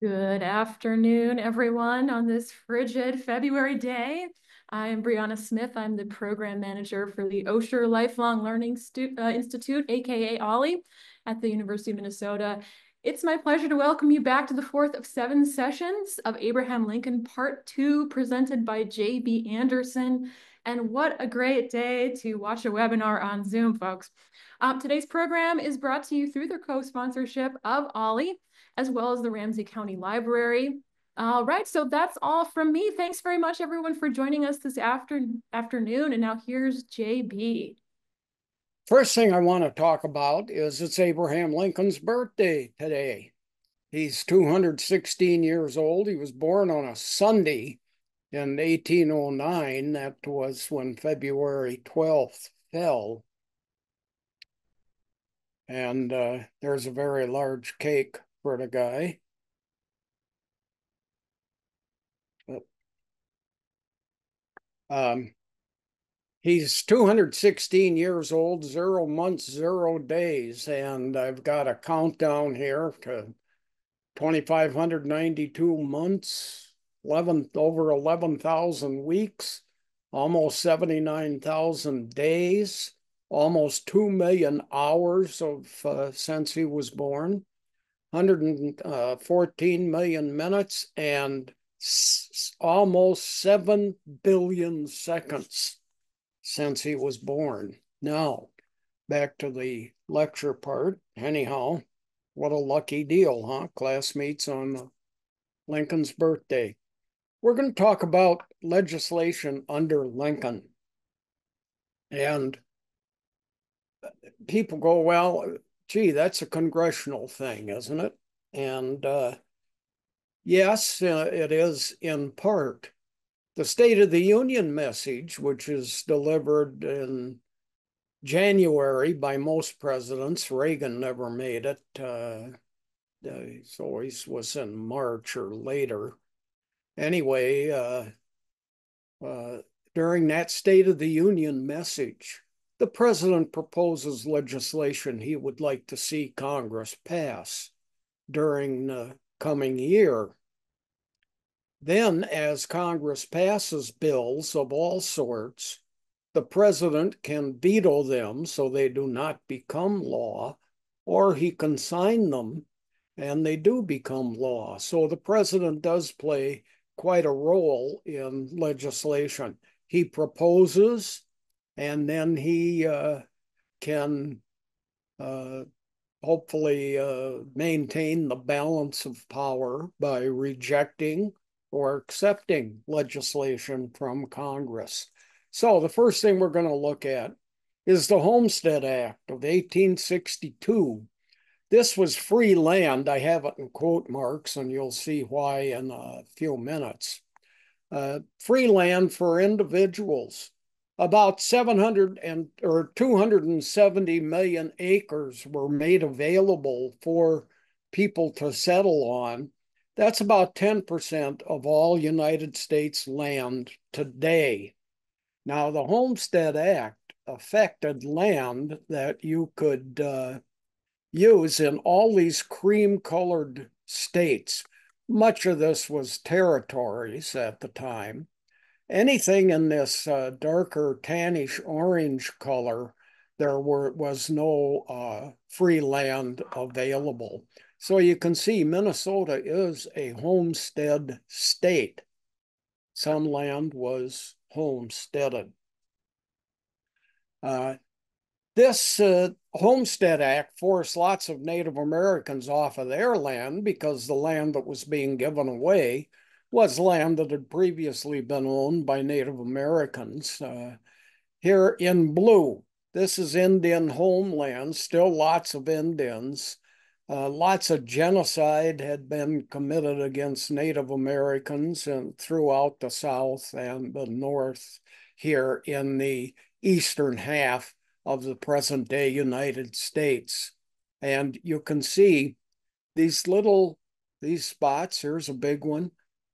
Good afternoon, everyone, on this frigid February day. I am Brianna Smith. I'm the program manager for the Osher Lifelong Learning Institute, aka OLLI, at the University of Minnesota. It's my pleasure to welcome you back to the fourth of 7 sessions of Abraham Lincoln Part 2, presented by J.B. Andersen. And what a great day to watch a webinar on Zoom, folks. Today's program is brought to you through the co-sponsorship of OLLI, as well as the Ramsey County Library. All right, so that's all from me. Thanks very much, everyone, for joining us this afternoon. And now here's JB. First thing I want to talk about is it's Abraham Lincoln's birthday today. He's 216 years old. He was born on a Sunday in 1809. That was when February 12th fell. And there's a very large cake for the guy. Um, he's 216 years old, 0 months, 0 days. And I've got a countdown here to 2,592 months, over 11,000 weeks, almost 79,000 days, almost 2 million hours since he was born, 114 million minutes, and almost 7 billion seconds since he was born. Now, back to the lecture part. Anyhow, what a lucky deal, huh? Classmates on Lincoln's birthday. We're going to talk about legislation under Lincoln. And people go, well, gee, that's a congressional thing, isn't it? And yes, it is in part. The State of the Union message, which is delivered in January by most presidents, Reagan never made it. It always was in March or later. Anyway, during that State of the Union message, the president proposes legislation he would like to see Congress pass during the coming year. Then, as Congress passes bills of all sorts, the president can veto them so they do not become law, or he can sign them and they do become law. So the president does play quite a role in legislation. He proposes, and then he can hopefully maintain the balance of power by rejecting or accepting legislation from Congress. So the first thing we're going to look at is the Homestead Act of 1862. This was free land. I have it in quote marks, and you'll see why in a few minutes. Free land for individuals. About 270 million acres were made available for people to settle on. That's about 10% of all United States land today. Now, the Homestead Act affected land that you could use in all these cream-colored states. Much of this was territories at the time. Anything in this darker tannish orange color, there was no free land available. So you can see Minnesota is a homestead state. Some land was homesteaded. This Homestead Act forced lots of Native Americans off of their land because the land that was being given away was land that had previously been owned by Native Americans. Here in blue, this is Indian homeland, still lots of Indians. Lots of genocide had been committed against Native Americans and throughout the South and the North here in the eastern half of the present day United States. And you can see these spots. Here's a big one,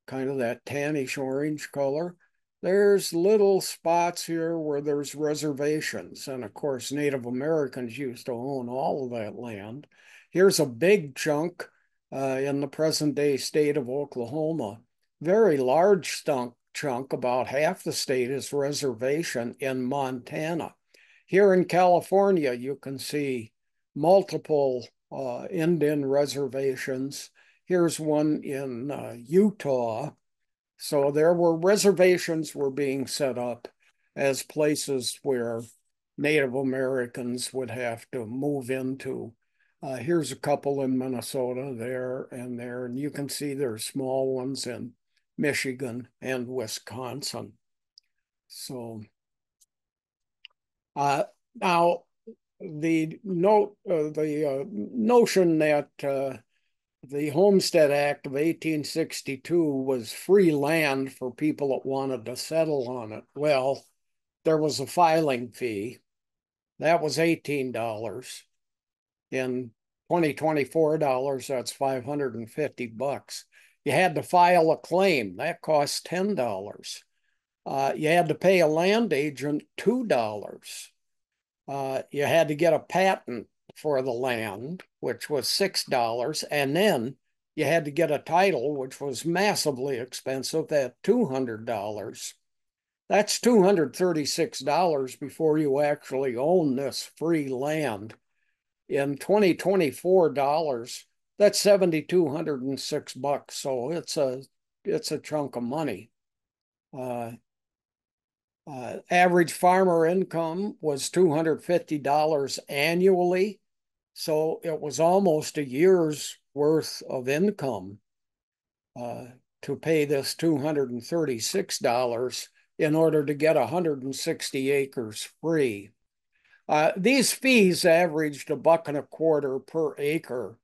kind of that tannish orange color. There's little spots here where there's reservations. And of course, Native Americans used to own all of that land. Here's a big chunk in the present day state of Oklahoma. Very large chunk, about half the state is reservation in Montana. Here in California, you can see multiple Indian reservations. Here's one in Utah. So there were reservations were being set up as places where Native Americans would have to move into. Here's a couple in Minnesota there, and you can see there's small ones in Michigan and Wisconsin. So now the notion that the Homestead Act of 1862 was free land for people that wanted to settle on it. Well, there was a filing fee. That was $18. In 2024 dollars, that's $550. You had to file a claim. That cost $10. You had to pay a land agent $2. You had to get a patent for the land, which was $6. And then you had to get a title, which was massively expensive at $200. That's $236 before you actually own this free land. In 2024 dollars, that's $7,206. So it's a chunk of money. Average farmer income was $250 annually. So it was almost a year's worth of income to pay this $236 in order to get 160 acres free. These fees averaged $1.25 per acre.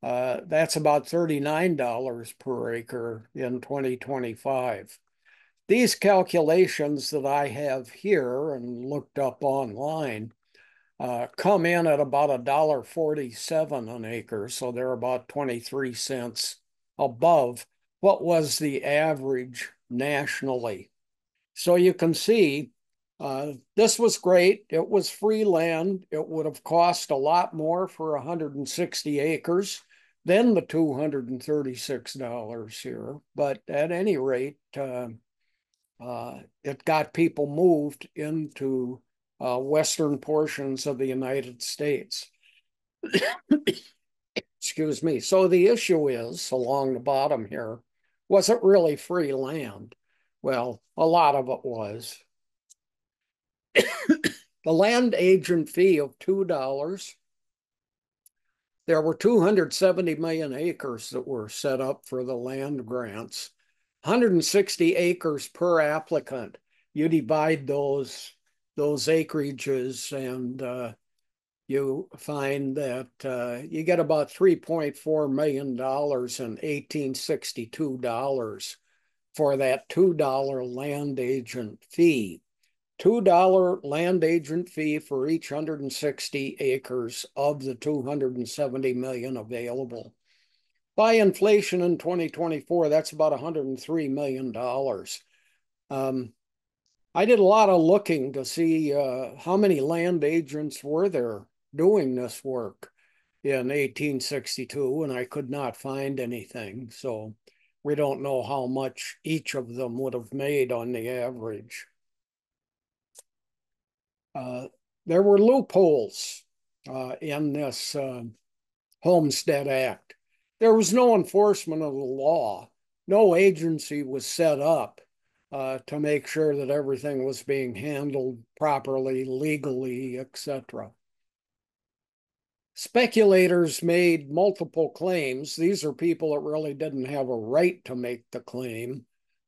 That's about $39 per acre in 2025. These calculations that I have here and looked up online come in at about $1.47 an acre. So they're about 23 cents above what was the average nationally. So you can see this was great. It was free land. It would have cost a lot more for 160 acres than the $236 here. But at any rate, it got people moved into western portions of the United States. Excuse me. So the issue is, along the bottom here, was it really free land? Well, a lot of it was. The land agent fee of $2. There were 270 million acres that were set up for the land grants. 160 acres per applicant. You divide those acreages and you find that you get about $3.4 million in 1862 dollars for that $2 land agent fee. $2 land agent fee for each 160 acres of the 270 million available. By inflation in 2024, that's about $103 million. I did a lot of looking to see how many land agents were there doing this work in 1862, and I could not find anything. So we don't know how much each of them would have made on the average. There were loopholes in this Homestead Act. There was no enforcement of the law. No agency was set up to make sure that everything was being handled properly, legally, etc. Speculators made multiple claims. These are people that really didn't have a right to make the claim.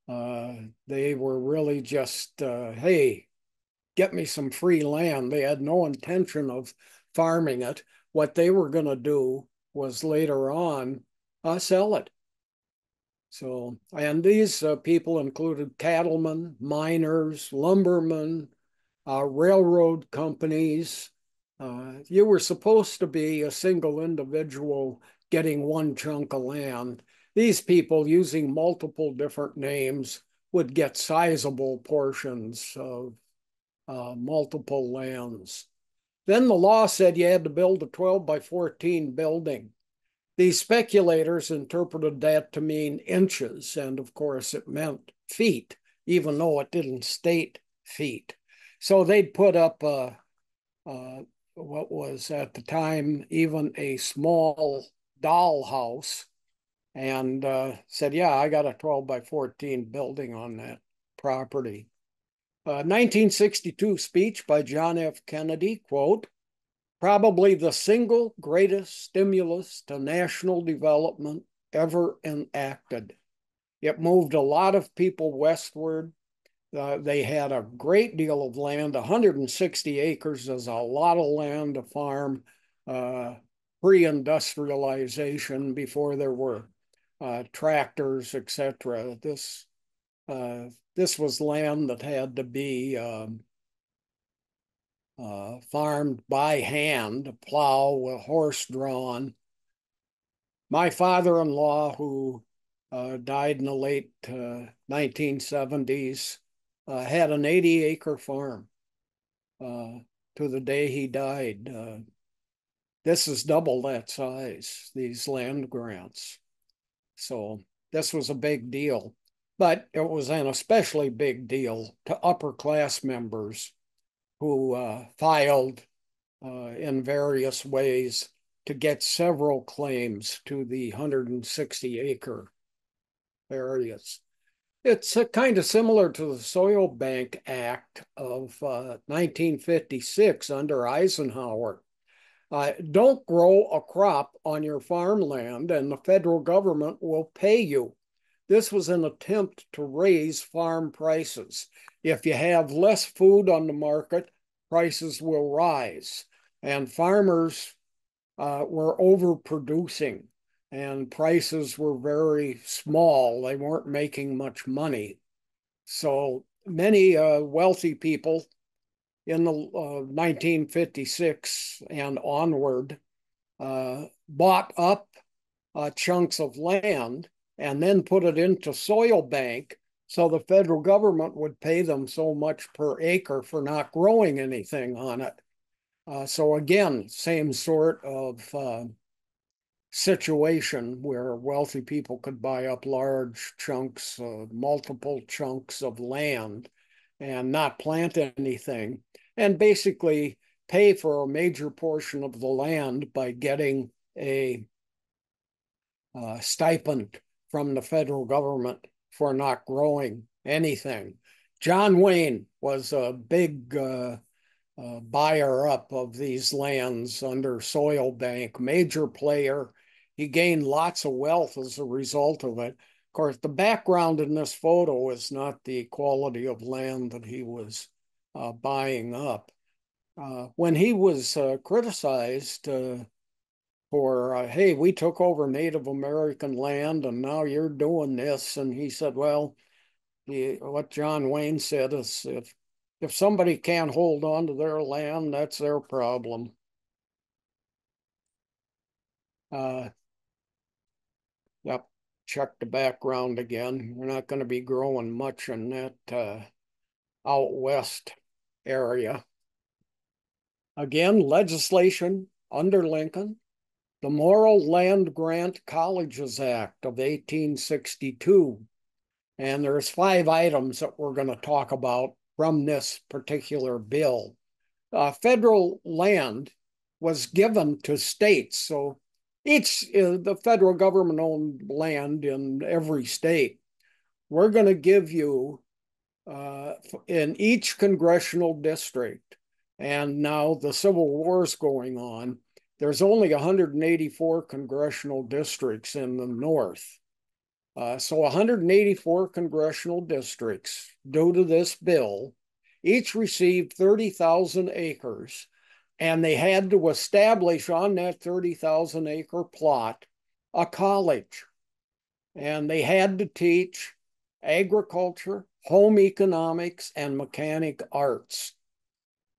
They were really just, hey, get me some free land. They had no intention of farming it. What they were going to do was later on sell it. So, and these people included cattlemen, miners, lumbermen, railroad companies. You were supposed to be a single individual getting one chunk of land. These people, using multiple different names, would get sizable portions of multiple lands. Then the law said you had to build a 12 by 14 building. These speculators interpreted that to mean inches, and of course it meant feet, even though it didn't state feet. So they'd put up what was at the time even a small dollhouse and said, yeah, I got a 12 by 14 building on that property. 1962 speech by John F. Kennedy, quote, probably the single greatest stimulus to national development ever enacted. It moved a lot of people westward. They had a great deal of land. 160 acres is a lot of land to farm pre-industrialization before there were tractors, etc. This was land that had to be farmed by hand, a plow with horse drawn. My father-in-law, who died in the late 1970s, had an 80-acre farm to the day he died. This is double that size, these land grants. So this was a big deal. But it was an especially big deal to upper class members who filed in various ways to get several claims to the 160-acre areas. It's kind of similar to the Soil Bank Act of 1956 under Eisenhower. Don't grow a crop on your farmland and the federal government will pay you. This was an attempt to raise farm prices. If you have less food on the market, prices will rise. And farmers were overproducing and prices were very small. They weren't making much money. So many wealthy people in the 1956 and onward bought up chunks of land and then put it into soil bank so the federal government would pay them so much per acre for not growing anything on it. So again, same sort of situation where wealthy people could buy up large chunks, multiple chunks of land and not plant anything, and basically pay for a major portion of the land by getting a stipend from the federal government for not growing anything. John Wayne was a big buyer up of these lands under soil bank, major player. He gained lots of wealth as a result of it. Of course, the background in this photo is not the quality of land that he was buying up. When he was criticized for, hey, we took over Native American land and now you're doing this. And he said, well, what John Wayne said is if somebody can't hold on to their land, that's their problem. Yep, check the background again. We're not going to be growing much in that out west area. Again, legislation under Lincoln, the Morrill Land Grant Colleges Act of 1862. And there's 5 items that we're going to talk about from this particular bill. Federal land was given to states. So the federal government owned land in every state. We're going to give you in each congressional district, and now the Civil War's going on, there's only 184 congressional districts in the North. So 184 congressional districts, due to this bill, each received 30,000 acres, and they had to establish on that 30,000 acre plot a college. And they had to teach agriculture, home economics, and mechanic arts,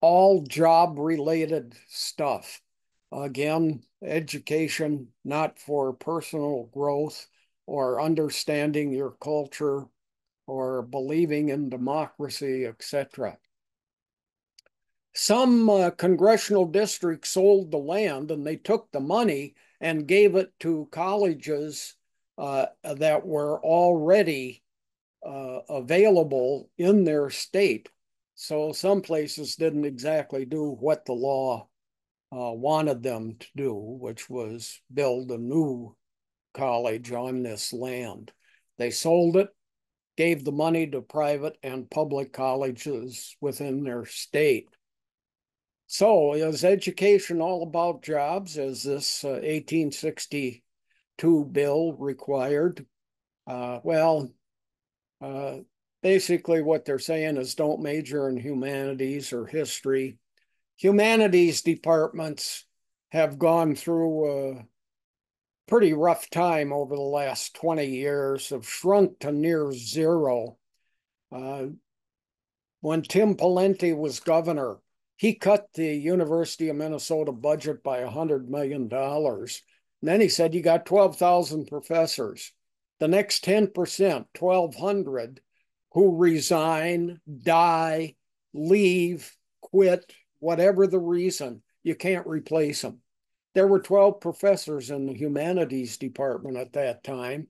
all job-related stuff. Again, education not for personal growth or understanding your culture or believing in democracy, etc. Some congressional districts sold the land and they took the money and gave it to colleges that were already available in their state. So some places didn't exactly do what the law wanted them to do, which was build a new college on this land. They sold it, gave the money to private and public colleges within their state. So is education all about jobs, as this 1862 bill required? Well, basically what they're saying is don't major in humanities or history. Humanities departments have gone through a pretty rough time over the last 20 years, have shrunk to near zero. When Tim Pawlenty was governor, he cut the University of Minnesota budget by $100 million. And then he said, you got 12,000 professors. The next 10%, 1,200, who resign, die, leave, quit, whatever the reason, you can't replace them. There were 12 professors in the humanities department at that time.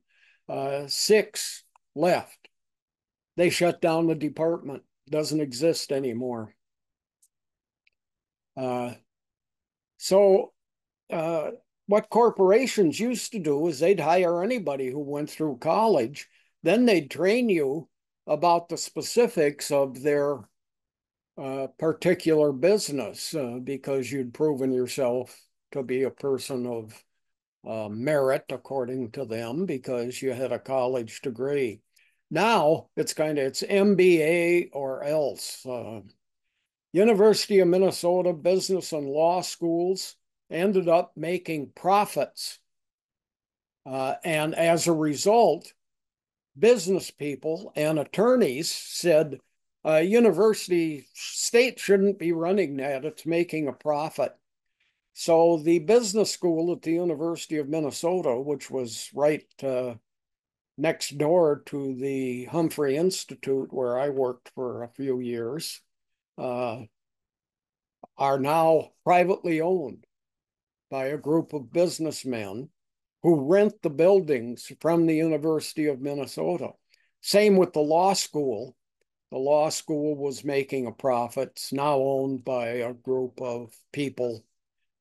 6 left. They shut down the department. Doesn't exist anymore. So what corporations used to do is they'd hire anybody who went through college. Then they'd train you about the specifics of their particular business because you'd proven yourself to be a person of merit, according to them, because you had a college degree. Now it's MBA or else. University of Minnesota business and law schools ended up making profits. And as a result, business people and attorneys said, state shouldn't be running that. It's making a profit. So the business school at the University of Minnesota, which was right next door to the Humphrey Institute, where I worked for a few years, are now privately owned by a group of businessmen who rent the buildings from the University of Minnesota. Same with the law school. The law school was making a profit. It's now owned by a group of people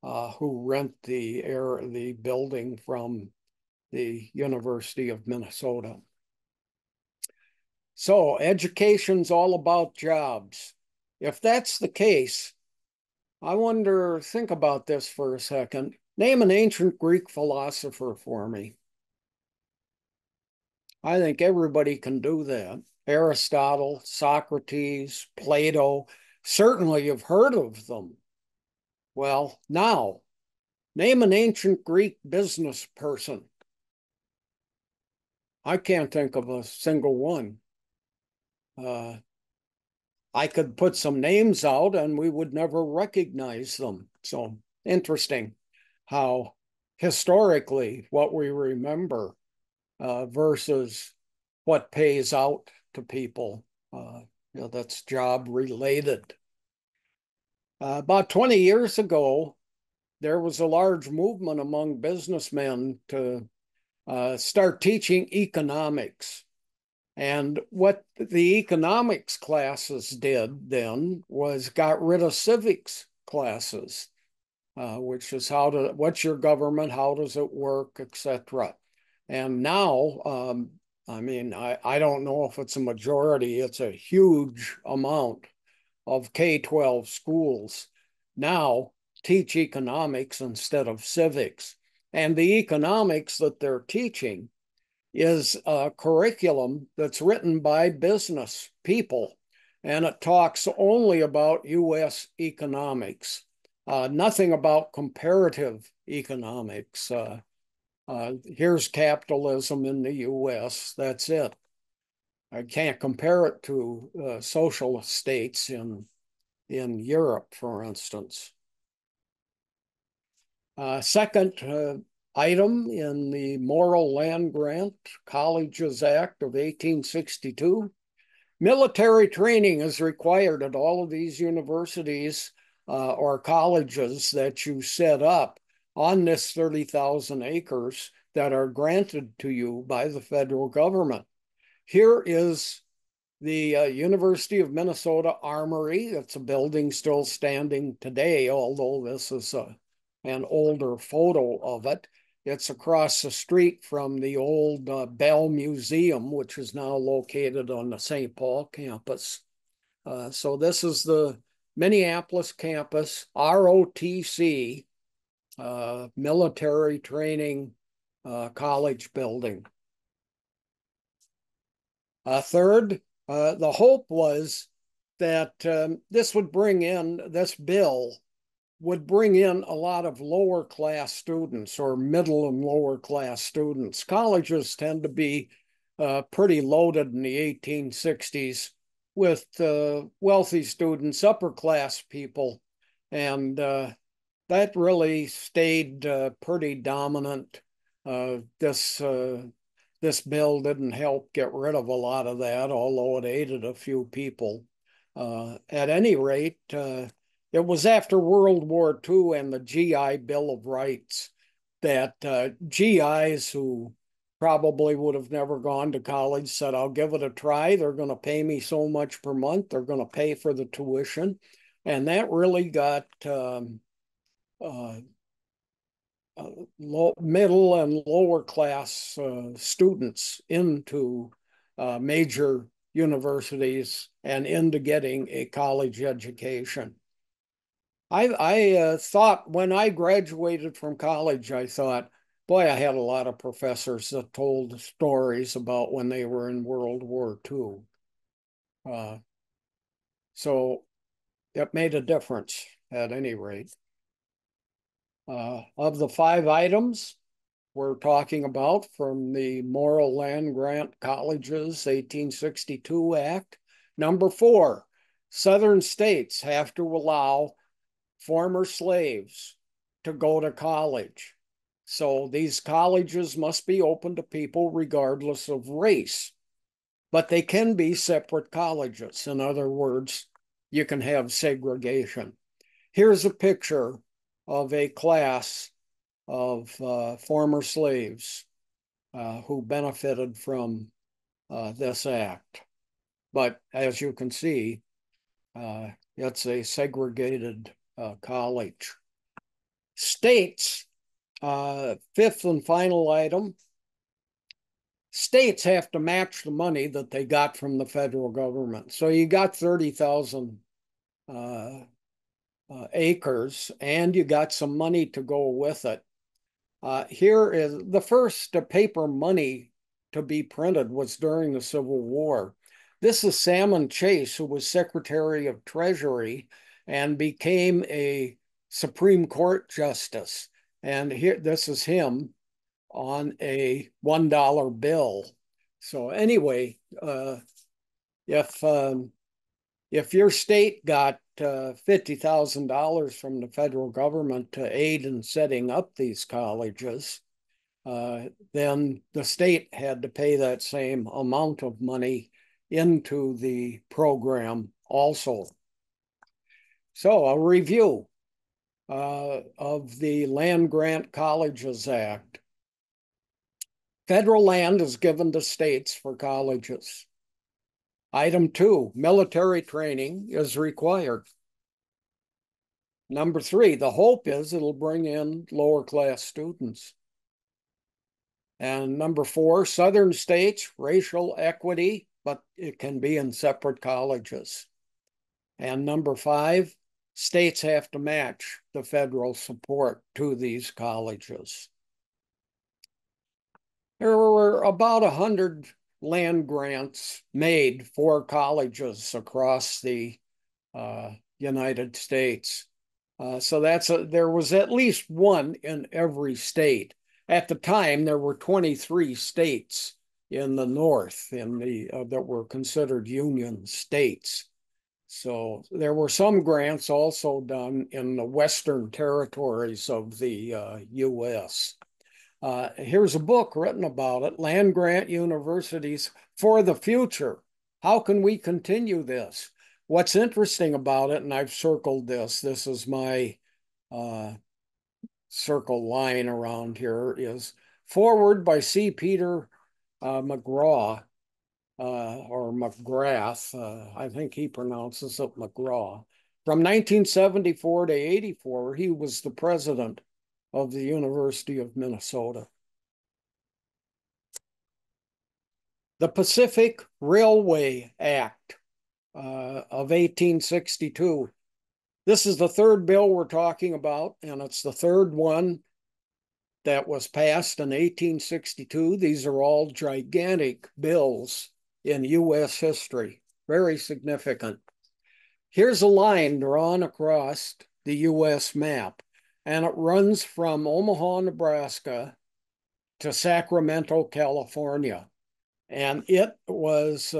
who rent the building from the University of Minnesota. So education's all about jobs. If that's the case, think about this for a second. Name an ancient Greek philosopher for me. I think everybody can do that. Aristotle, Socrates, Plato, certainly you've heard of them. Well, now, name an ancient Greek business person. I can't think of a single one. I could put some names out and we would never recognize them. So interesting how historically what we remember versus what pays out to people. That's job related. About 20 years ago, there was a large movement among businessmen to start teaching economics. And what the economics classes did then was got rid of civics classes, which is what's your government, how does it work, etc. And now, I don't know if it's a majority, it's a huge amount of K-12 schools now teach economics instead of civics. And the economics that they're teaching is a curriculum that's written by business people, and it talks only about U.S. economics, nothing about comparative economics. Here's capitalism in the U.S., that's it. I can't compare it to socialist states in Europe, for instance. Second item in the Moral Land Grant Colleges Act of 1862, military training is required at all of these universities or colleges that you set up. on this 30,000 acres that are granted to you by the federal government. Here is the University of Minnesota Armory. It's a building still standing today, although this is an older photo of it. It's across the street from the old Bell Museum, which is now located on the St. Paul campus. So this is the Minneapolis campus, ROTC, military training college building. Third, the hope was that this bill would bring in a lot of lower class students or middle and lower class students. Colleges tend to be pretty loaded in the 1860s with wealthy students, upper class people, and that really stayed pretty dominant. This bill didn't help get rid of a lot of that, although it aided a few people. At any rate, it was after World War II and the GI Bill of Rights that GIs who probably would have never gone to college said, I'll give it a try. They're going to pay me so much per month. They're going to pay for the tuition. And that really got middle and lower class students into major universities and into getting a college education. I thought when I graduated from college, I thought, boy, I had a lot of professors that told stories about when they were in World War II. So it made a difference at any rate. Of the 5 items we're talking about from the Morrill Land Grant Colleges 1862 Act, number 4, Southern states have to allow former slaves to go to college. So these colleges must be open to people regardless of race, but they can be separate colleges. In other words, you can have segregation. Here's a picture of a class of former slaves who benefited from this act. But as you can see, it's a segregated college. States, 5th and final item, states have to match the money that they got from the federal government. So you got 30,000 acres and you got some money to go with it. Here is the first paper money to be printed was during the Civil War. This is Salmon Chase, who was Secretary of Treasury and became a Supreme Court justice. And here, this is him on a $1 bill. So anyway, if your state got $50,000 from the federal government to aid in setting up these colleges, then the state had to pay that same amount of money into the program also. So a review of the Land Grant Colleges Act. Federal land is given to states for colleges. Item 2, military training is required. Number 3, the hope is it'll bring in lower class students. And number 4, Southern states, racial equity, but it can be in separate colleges. And number 5, states have to match the federal support to these colleges. There were about 100 land grants made for colleges across the United States. So there was at least one in every state. At the time, there were 23 states in the North that were considered Union states. So there were some grants also done in the Western territories of the U.S. Here's a book written about it, Land Grant Universities for the Future. How can we continue this? What's interesting about it, and I've circled this is my circle line around here, is forward by C. Peter McGraw, or McGrath. I think he pronounces it McGraw. From 1974 to 84, he was the president of the University of Minnesota. The Pacific Railway Act of 1862. This is the third bill we're talking about, and it's the third one that was passed in 1862. These are all gigantic bills in U.S. history, very significant. Here's a line drawn across the U.S. map, and it runs from Omaha, Nebraska to Sacramento, California. And it was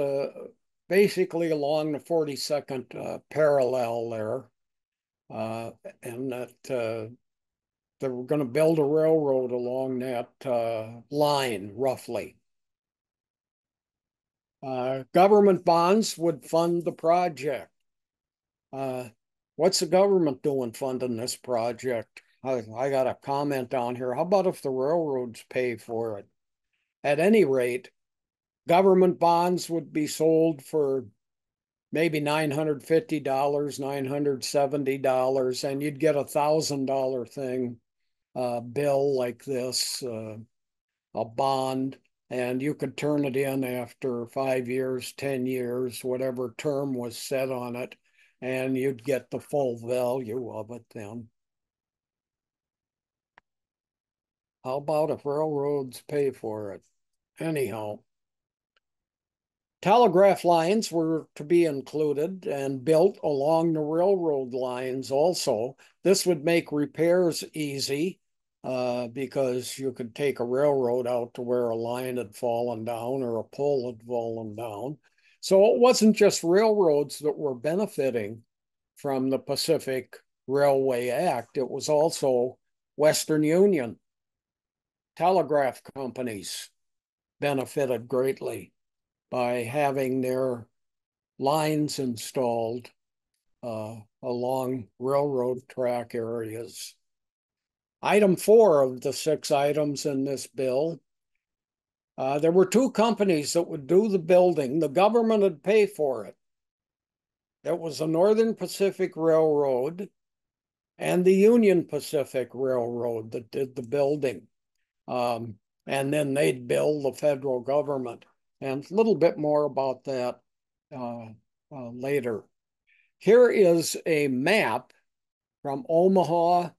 basically along the 42nd parallel there. And that they were going to build a railroad along that line, roughly. Government bonds would fund the project. What's the government doing funding this project? I got a comment down here. How about if the railroads pay for it? At any rate, government bonds would be sold for maybe $950, $970, and you'd get $1,000 thing, bill like this, a bond, and you could turn it in after 5 years, 10 years, whatever term was set on it, and you'd get the full value of it then. How about if railroads pay for it? Anyhow, telegraph lines were to be included and built along the railroad lines also. This would make repairs easy because you could take a railroad out to where a line had fallen down or a pole had fallen down. So it wasn't just railroads that were benefiting from the Pacific Railway Act. It was also Western Union. Telegraph companies benefited greatly by having their lines installed along railroad track areas. Item 4 of the 6 items in this bill, there were 2 companies that would do the building. The government would pay for it. It was the Northern Pacific Railroad and the Union Pacific Railroad that did the building. And then they'd bill the federal government. And a little bit more about that later. Here is a map from Omaha.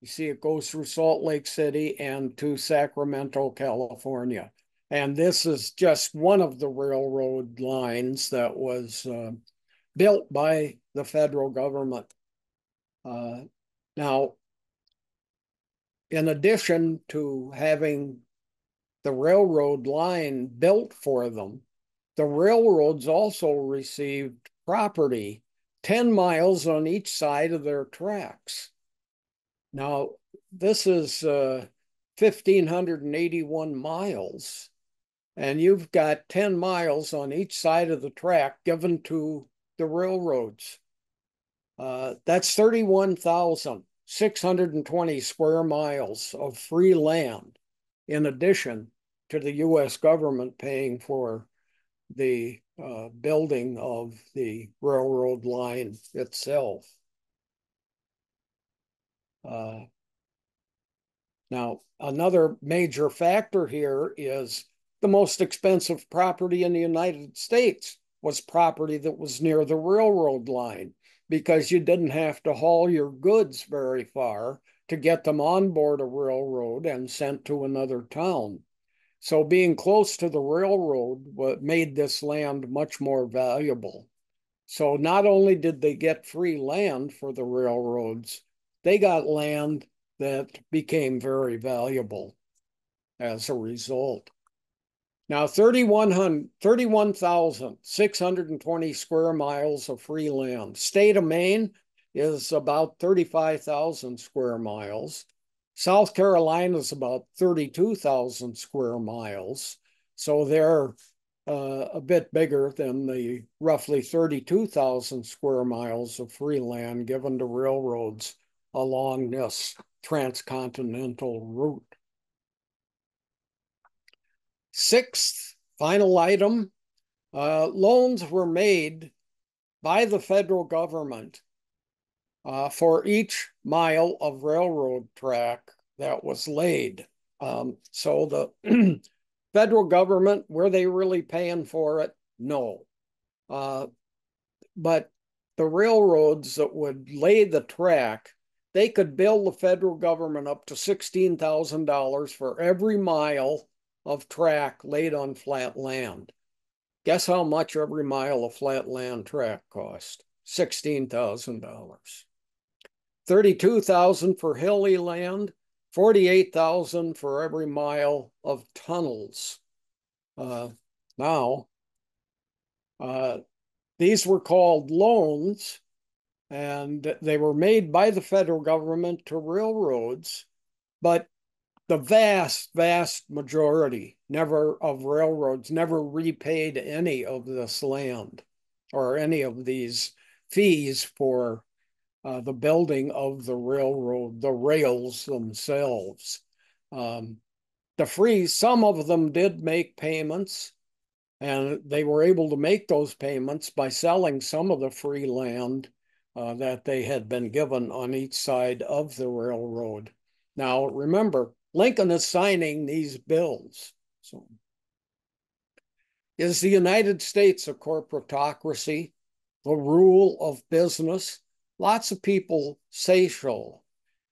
You see it goes through Salt Lake City and to Sacramento, California. And this is just one of the railroad lines that was built by the federal government. Now, in addition to having the railroad line built for them, the railroads also received property 10 miles on each side of their tracks. Now, this is 1,581 miles, and you've got 10 miles on each side of the track given to the railroads. That's 31,620 square miles of free land, in addition to the U.S. government paying for the building of the railroad line itself. Now, another major factor here is the most expensive property in the United States was property that was near the railroad line, because you didn't have to haul your goods very far to get them on board a railroad and sent to another town. So being close to the railroad made this land much more valuable. So not only did they get free land for the railroads, they got land that became very valuable as a result. Now, 31,620 square miles of free land. State of Maine is about 35,000 square miles. South Carolina is about 32,000 square miles. So they're a bit bigger than the roughly 32,000 square miles of free land given to railroads along this transcontinental route. Sixth, final item, loans were made by the federal government for each mile of railroad track that was laid. So the federal government, were they really paying for it? No. But the railroads that would lay the track, they could bill the federal government up to $16,000 for every mile of track laid on flat land. Guess how much every mile of flat land track cost? $16,000. 32,000 for hilly land, 48,000 for every mile of tunnels. Now, these were called loans, and they were made by the federal government to railroads, but the vast, vast majority of railroads never repaid any of this land or any of these fees for the building of the railroad, the rails themselves. Some of them did make payments, and they were able to make those payments by selling some of the free land that they had been given on each side of the railroad. Now, remember, Lincoln is signing these bills. So, is the United States a corporatocracy, the rule of business? Lots of people say so.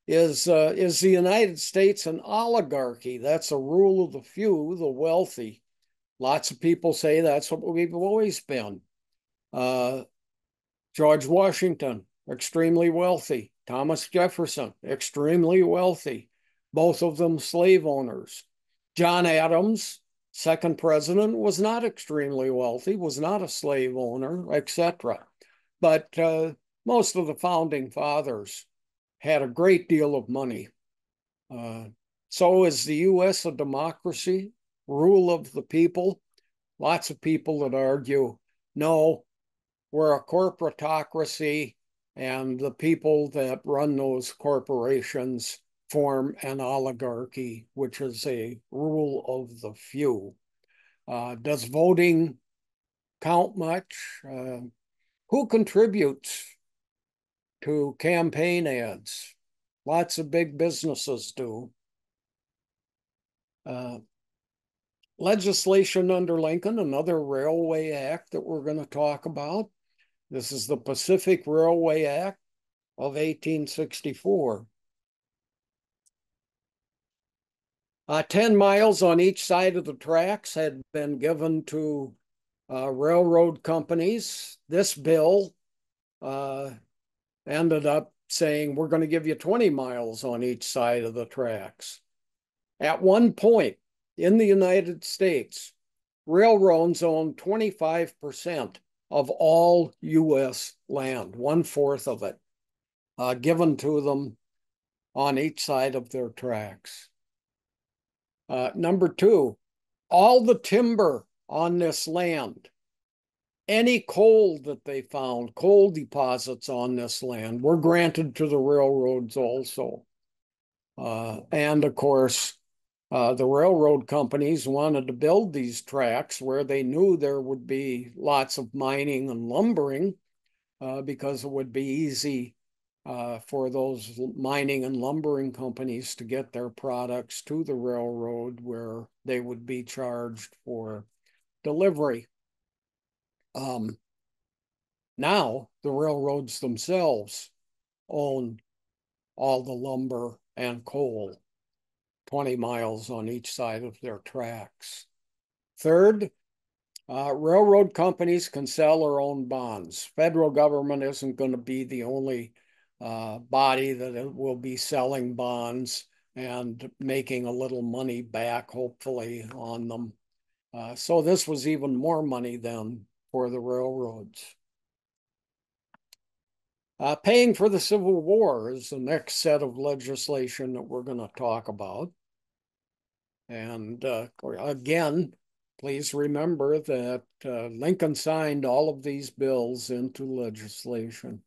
Is the United States an oligarchy? That's a rule of the few, the wealthy. Lots of people say that's what we've always been. George Washington, extremely wealthy. Thomas Jefferson, extremely wealthy. Both of them slave owners. John Adams, second president, was not extremely wealthy, was not a slave owner, etc. But most of the founding fathers had a great deal of money. So is the U.S. a democracy, rule of the people? Lots of people that argue, no, we're a corporatocracy, and the people that run those corporations form an oligarchy, which is a rule of the few. Does voting count much? Who contributes to campaign ads? Lots of big businesses do. Legislation under Lincoln, another railway act that we're going to talk about. This is the Pacific Railway Act of 1864. 10 miles on each side of the tracks had been given to railroad companies. This bill ended up saying, we're going to give you 20 miles on each side of the tracks. At one point in the United States, railroads owned 25% of all U.S. land, 1/4 of it, given to them on each side of their tracks. Number two, all the timber on this land, any coal that they found, coal deposits on this land, were granted to the railroads also. And of course, the railroad companies wanted to build these tracks where they knew there would be lots of mining and lumbering because it would be easy for those mining and lumbering companies to get their products to the railroad where they would be charged for delivery. Now the railroads themselves own all the lumber and coal, 20 miles on each side of their tracks. Third, railroad companies can sell their own bonds. Federal government isn't going to be the only body that will be selling bonds and making a little money back, hopefully, on them. So this was even more money then for the railroads. Paying for the Civil War is the next set of legislation that we're going to talk about. And again, please remember that Lincoln signed all of these bills into legislation.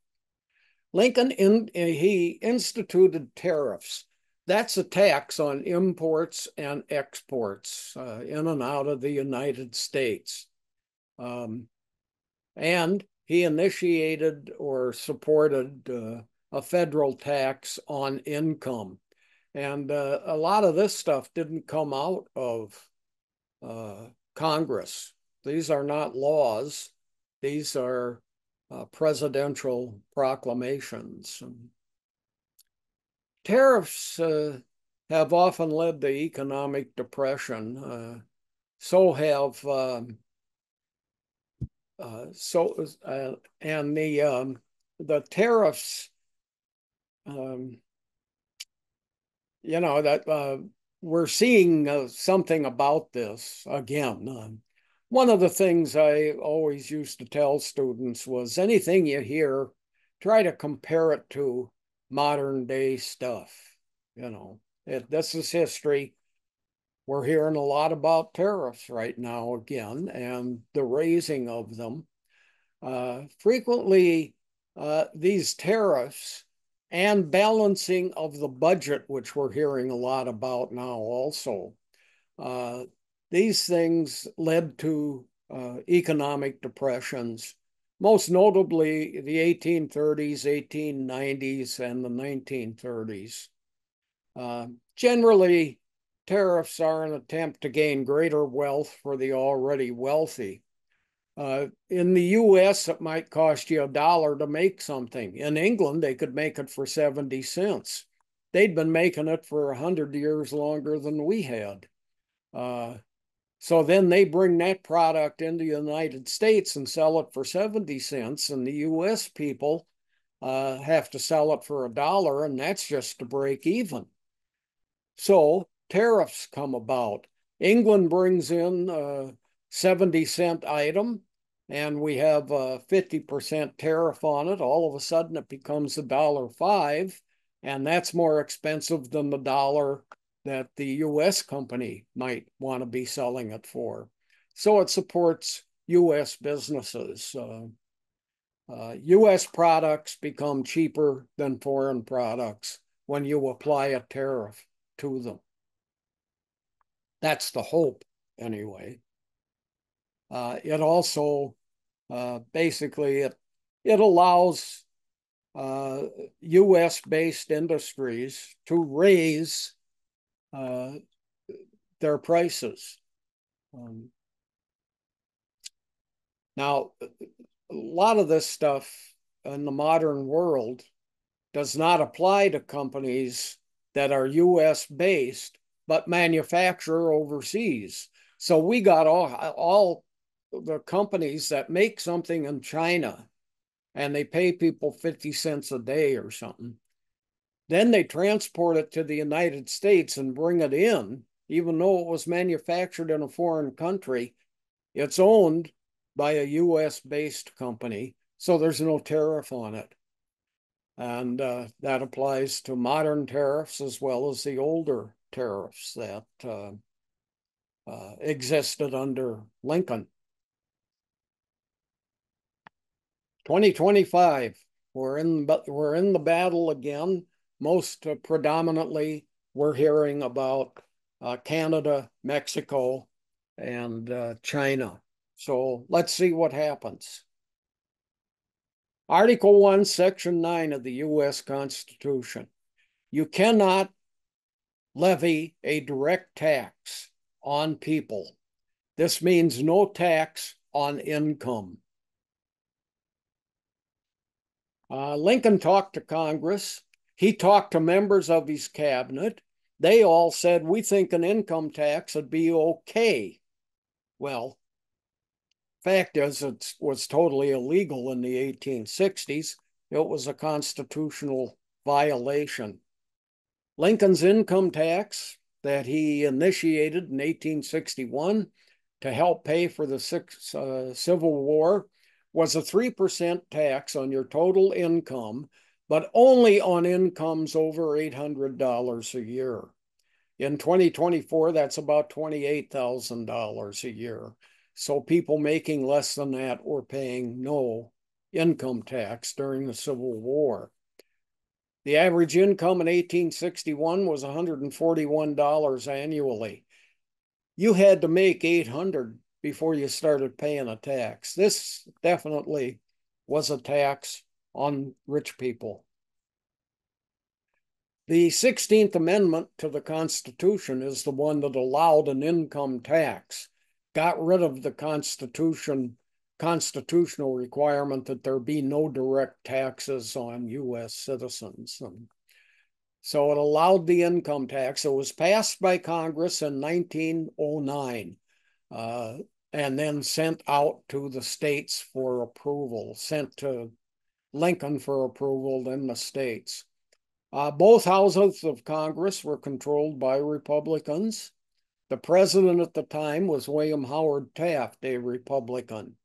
Lincoln, he instituted tariffs. that's a tax on imports and exports in and out of the United States. And he initiated or supported a federal tax on income. And a lot of this stuff didn't come out of Congress. These are not laws. These are presidential proclamations. Tariffs have often led to economic depression. So have and the tariffs, that we're seeing something about this again. One of the things I always used to tell students was anything you hear, try to compare it to modern day stuff. This is history. We're hearing a lot about tariffs right now again and the raising of them. Frequently, these tariffs and balancing of the budget, which we're hearing a lot about now also, these things led to economic depressions, most notably the 1830s, 1890s, and the 1930s. Generally, tariffs are an attempt to gain greater wealth for the already wealthy. In the US, it might cost you $1 to make something. In England, they could make it for 70 cents. They'd been making it for 100 years longer than we had. So then they bring that product into the United States and sell it for 70 cents, and the US people have to sell it for $1, and that's just to break even. So tariffs come about. England brings in a 70-cent item, and we have a 50% tariff on it. All of a sudden, it becomes $1.05, and that's more expensive than the dollar that the US company might want to be selling it for. So it supports US businesses. US products become cheaper than foreign products when you apply a tariff to them. That's the hope, anyway. It also basically it allows U.S.-based industries to raise their prices. Now, a lot of this stuff in the modern world does not apply to companies that are US-based, but manufacture overseas. So we got all the companies that make something in China and they pay people 50 cents a day or something. Then they transport it to the United States and bring it in, even though it was manufactured in a foreign country. It's owned by a US-based company, so there's no tariff on it. And that applies to modern tariffs as well as the older tariffs that existed under Lincoln. 2025, we're in the battle again. Most predominantly, we're hearing about Canada, Mexico, and China. So let's see what happens. Article 1, Section 9 of the U.S. Constitution. You cannot levy a direct tax on people. This means no tax on income. Lincoln talked to Congress. He talked to members of his cabinet. They all said, we think an income tax would be okay. Well, fact is, it was totally illegal in the 1860s. It was a constitutional violation. Lincoln's income tax that he initiated in 1861 to help pay for the Civil War was a 3% tax on your total income, but only on incomes over $800 a year. In 2024, that's about $28,000 a year. So people making less than that were paying no income tax during the Civil War. The average income in 1861 was $141 annually. You had to make 800 before you started paying a tax. This definitely was a tax on rich people. The 16th Amendment to the Constitution is the one that allowed an income tax, got rid of the constitutional requirement that there be no direct taxes on U.S. citizens. And so it allowed the income tax. It was passed by Congress in 1909 and then sent out to the states for approval, sent to Lincoln for approval, then the states. Both houses of Congress were controlled by Republicans. The president at the time was William Howard Taft, a Republican.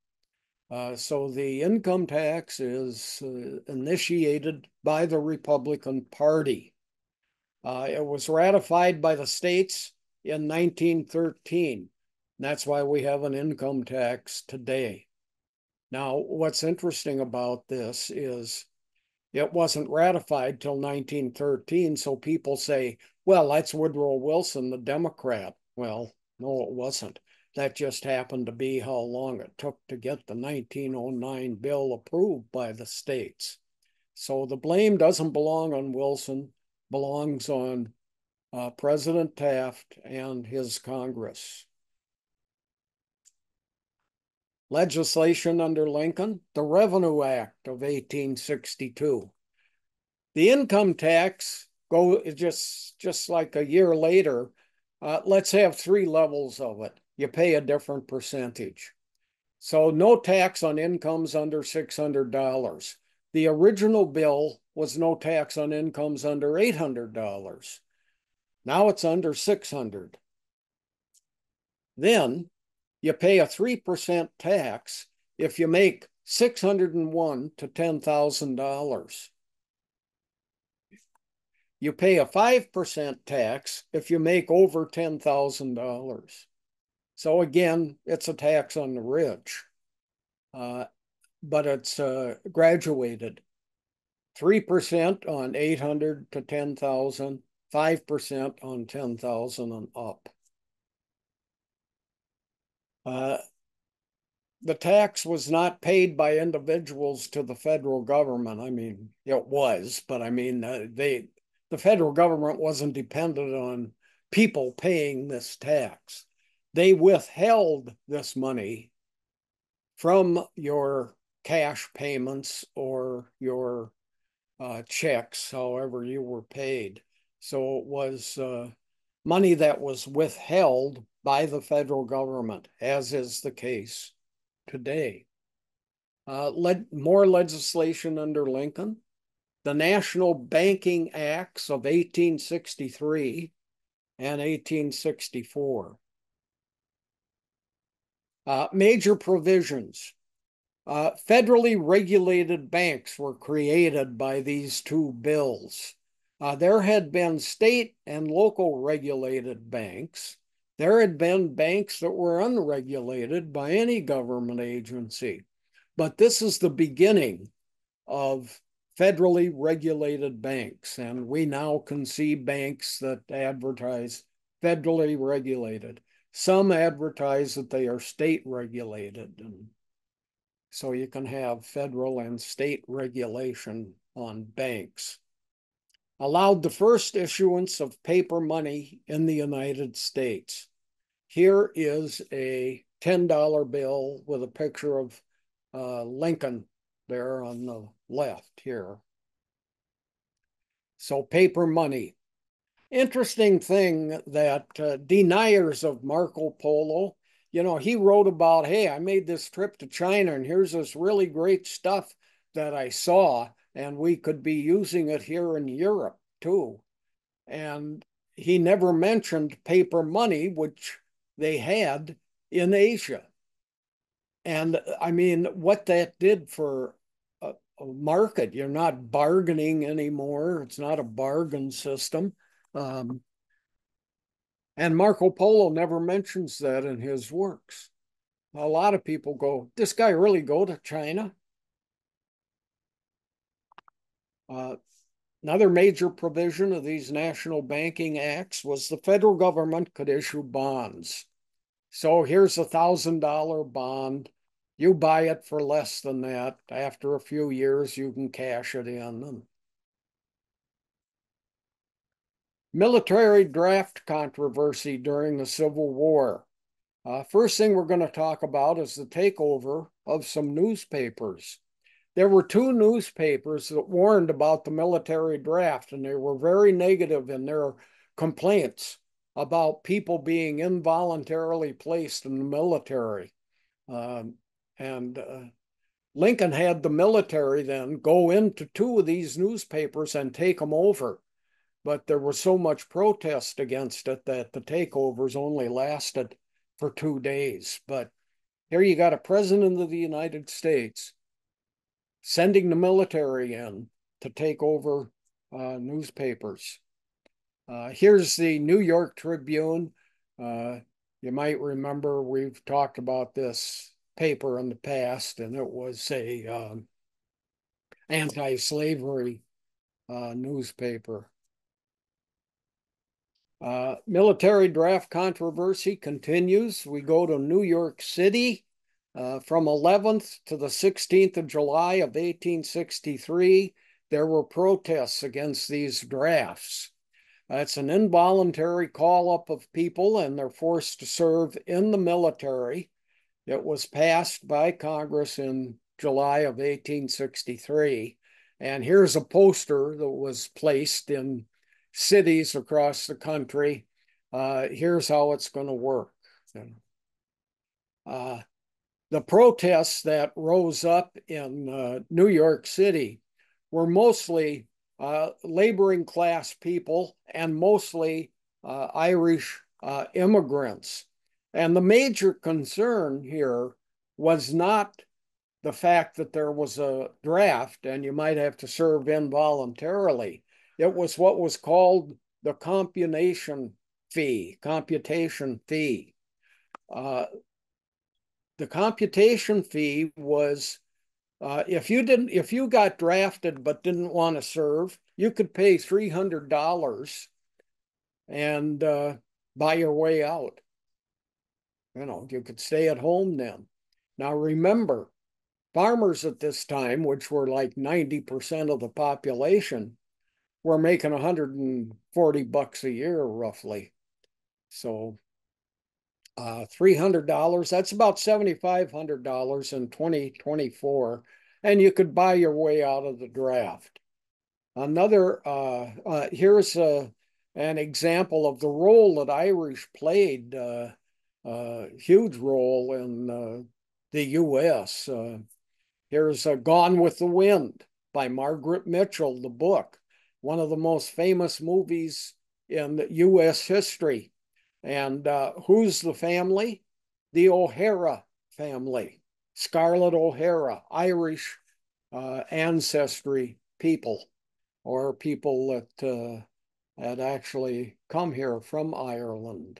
So the income tax is initiated by the Republican Party. It was ratified by the states in 1913. That's why we have an income tax today. Now, what's interesting about this is it wasn't ratified till 1913, so people say, well, that's Woodrow Wilson, the Democrat. Well, no, it wasn't. That just happened to be how long it took to get the 1909 bill approved by the states. So the blame doesn't belong on Wilson, belongs on President Taft and his Congress. Legislation under Lincoln, the Revenue Act of 1862. The income tax just like a year later. Let's have 3 levels of it. You pay a different percentage. So no tax on incomes under $600. The original bill was no tax on incomes under $800. Now it's under $600. Then you pay a 3% tax if you make $601 to $10,000. You pay a 5% tax if you make over $10,000. So again, it's a tax on the rich, but it's graduated. 3% on 800 to 10,000, 5% on 10,000 and up. The tax was not paid by individuals to the federal government. I mean, it was, but I mean, the federal government wasn't dependent on people paying this tax. They withheld this money from your cash payments or your checks, however you were paid. So it was money that was withheld by the federal government, as is the case today. More legislation under Lincoln. The National Banking Acts of 1863 and 1864. Major provisions. Federally regulated banks were created by these 2 bills. There had been state and local regulated banks. There had been banks that were unregulated by any government agency. But this is the beginning of federally regulated banks. And we now can see banks that advertise federally regulated. Some advertise that they are state regulated. And so you can have federal and state regulation on banks. Allowed the first issuance of paper money in the United States. Here is a $10 bill with a picture of Lincoln there on the left here. So paper money. Interesting thing that deniers of Marco Polo, he wrote about, hey, I made this trip to China and here's this really great stuff that I saw and we could be using it here in Europe too. And he never mentioned paper money, which they had in Asia. And I mean, what that did for a market, you're not bargaining anymore. It's not a bargain system. And Marco Polo never mentions that in his works. A lot of people go, this guy really go to China? Another major provision of these national banking acts was the federal government could issue bonds. So here's $1,000 bond. You buy it for less than that. After a few years, you can cash it in. Military draft controversy during the Civil War. First thing we're going to talk about is the takeover of some newspapers. There were two newspapers that warned about the military draft, and they were very negative in their complaints about people being involuntarily placed in the military. And Lincoln had the military then go into two of these newspapers and take them over. But there was so much protest against it that the takeovers only lasted for 2 days. But here you got a president of the United States sending the military in to take over newspapers. Here's the New York Tribune. You might remember we've talked about this paper in the past, and it was a anti-slavery newspaper. Military draft controversy continues. We go to New York City from 11th to the 16th of July of 1863. There were protests against these drafts. It's an involuntary call-up of people, and they're forced to serve in the military. It was passed by Congress in July of 1863. And here's a poster that was placed in cities across the country. Here's how it's going to work. The protests that rose up in New York City were mostly laboring class people and mostly Irish immigrants. And the major concern here was not the fact that there was a draft and you might have to serve involuntarily. It was what was called the computation fee. The computation fee was if you got drafted but didn't want to serve, you could pay $300 and buy your way out. You could stay at home then. Now remember, farmers at this time, which were like 90% of the population, were making $140 a year roughly. So $300, that's about $7,500 in 2024, and you could buy your way out of the draft. Here's an example of the role that Irish played, a huge role in the U.S. Here's Gone with the Wind by Margaret Mitchell, the book, one of the most famous movies in U.S. history. And who's the family? The O'Hara family, Scarlett O'Hara, Irish ancestry people, or people that had actually come here from Ireland.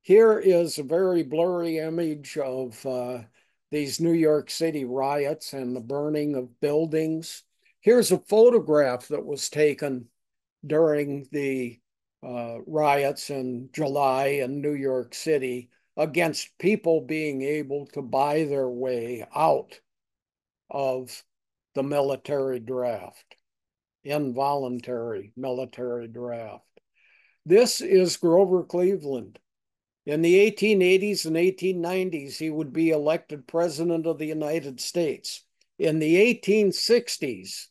Here is a very blurry image of these New York City riots and the burning of buildings. Here's a photograph that was taken during the riots in July in New York City against people being able to buy their way out of the military draft, involuntary military draft. This is Grover Cleveland. In the 1880s and 1890s, he would be elected president of the United States. In the 1860s,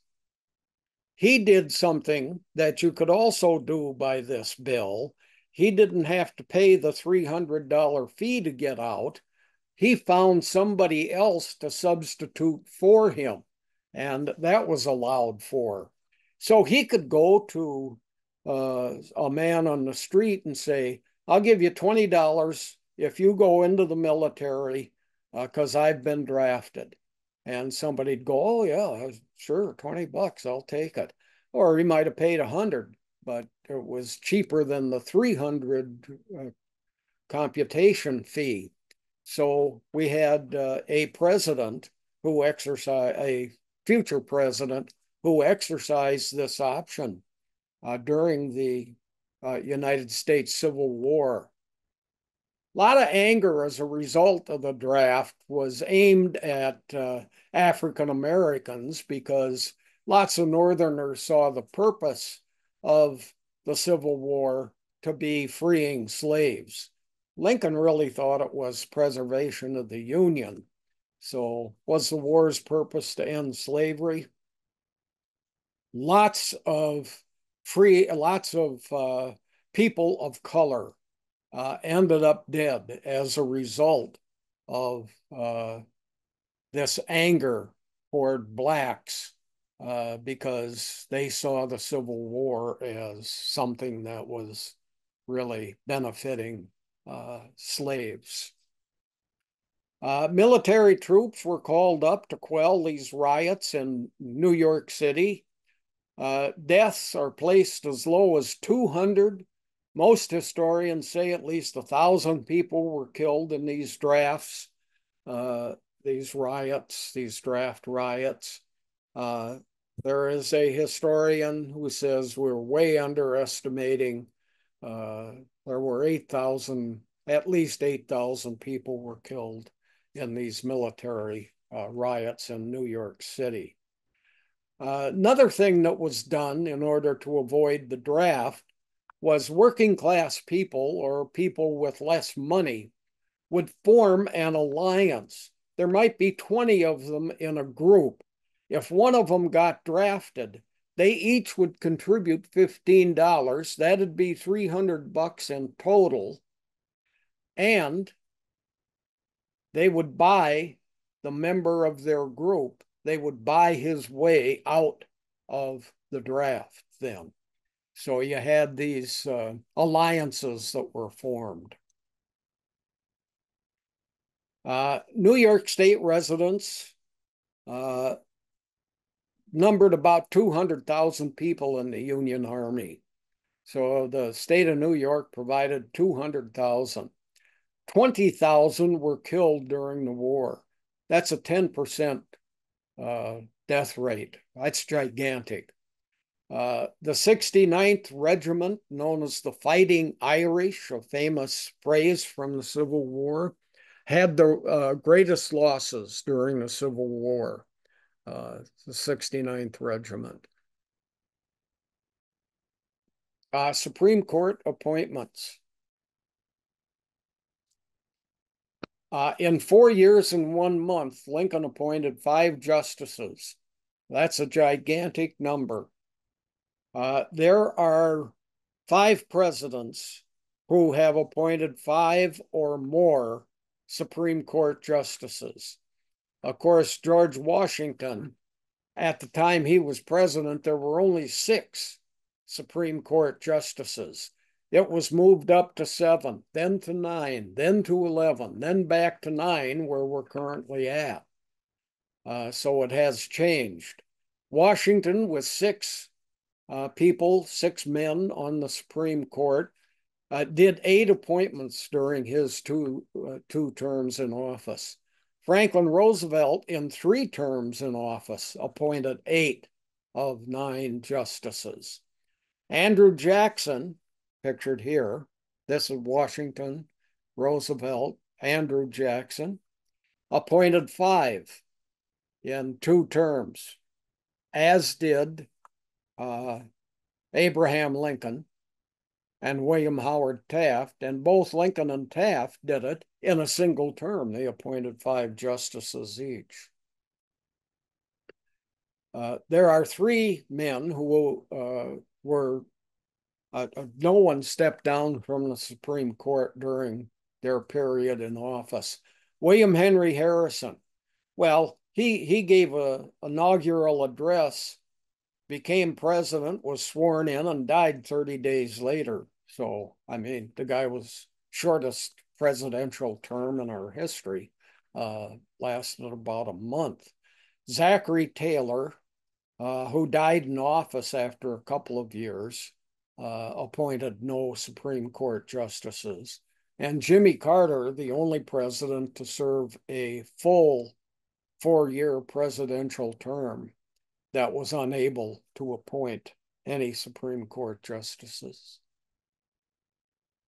he did something that you could also do by this bill. He didn't have to pay the $300 fee to get out. He found somebody else to substitute for him, and that was allowed for. So he could go to a man on the street and say, I'll give you $20 if you go into the military because I've been drafted. And somebody'd go, oh yeah, sure, $20, I'll take it. Or he might have paid $100, but it was cheaper than the $300 computation fee. So we had a president who exercised, a future president who exercised this option during the United States Civil War. A lot of anger as a result of the draft was aimed at African Americans because lots of Northerners saw the purpose of the Civil War to be freeing slaves. Lincoln really thought it was preservation of the Union. So was the war's purpose to end slavery? Lots of people of color ended up dead as a result of this anger toward blacks because they saw the Civil War as something that was really benefiting slaves. Military troops were called up to quell these riots in New York City. Deaths are placed as low as 200. Most historians say at least 1,000 people were killed in these drafts, these riots, these draft riots. There is a historian who says we're way underestimating. There were 8,000, at least 8,000 people were killed in these military riots in New York City. Another thing that was done in order to avoid the draft was working class people or people with less money would form an alliance. There might be 20 of them in a group. If one of them got drafted, they each would contribute $15. That'd be $300 in total. And they would buy the member of their group, they would buy his way out of the draft then. So you had these alliances that were formed. New York State residents numbered about 200,000 people in the Union Army. So the state of New York provided 200,000. 20,000 were killed during the war. That's a 10% death rate. That's gigantic. The 69th Regiment, known as the Fighting Irish, a famous phrase from the Civil War, had the greatest losses during the Civil War, the 69th Regiment. Supreme Court appointments. In 4 years and 1 month, Lincoln appointed 5 justices. That's a gigantic number. There are 5 presidents who have appointed 5 or more Supreme Court justices. Of course, George Washington, at the time he was president, there were only 6 Supreme Court justices. It was moved up to 7, then to 9, then to 11, then back to 9, where we're currently at. So it has changed. Washington, with 6 people, 6 men on the Supreme Court, did 8 appointments during his two terms in office. Franklin Roosevelt, in 3 terms in office, appointed 8 of 9 justices. Andrew Jackson, pictured here, this is Washington, Roosevelt, Andrew Jackson, appointed 5 in 2 terms, as did Abraham Lincoln and William Howard Taft, and both Lincoln and Taft did it in a single term. They appointed 5 justices each. There are 3 men who were, no one stepped down from the Supreme Court during their period in office. William Henry Harrison, well, he gave an inaugural address, became president, was sworn in, and died 30 days later. So, I mean, the guy was shortest presidential term in our history, lasted about a month. Zachary Taylor, who died in office after a couple of years, appointed no Supreme Court justices. And Jimmy Carter, the only president to serve a full 4-year presidential term, that was unable to appoint any Supreme Court justices.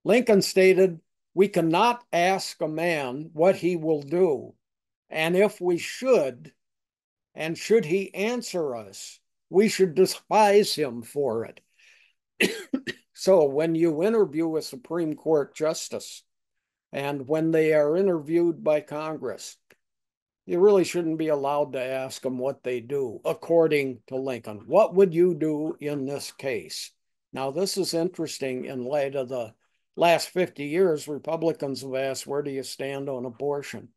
Lincoln stated, "We cannot ask a man what he will do, and if we should, and should he answer us, we should despise him for it." So when you interview a Supreme Court justice and when they are interviewed by Congress, you really shouldn't be allowed to ask them what they do, according to Lincoln. What would you do in this case? Now, this is interesting in light of the last 50 years, Republicans have asked, where do you stand on abortion?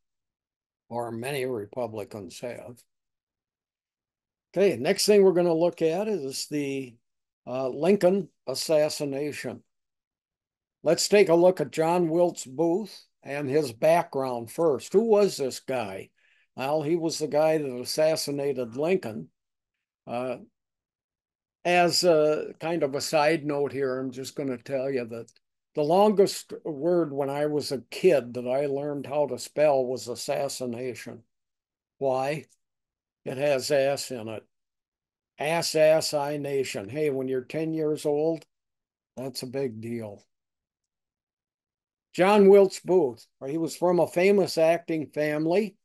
Or many Republicans have. Okay, next thing we're going to look at is the Lincoln assassination. Let's take a look at John Wilkes Booth and his background first. Who was this guy? Well, he was the guy that assassinated Lincoln. As a kind of a side note here, I'm just going to tell you that the longest word when I was a kid that I learned how to spell was assassination. Why? It has ass in it. Assassination. Hey, when you're 10 years old, that's a big deal. John Wilkes Booth, he was from a famous acting family.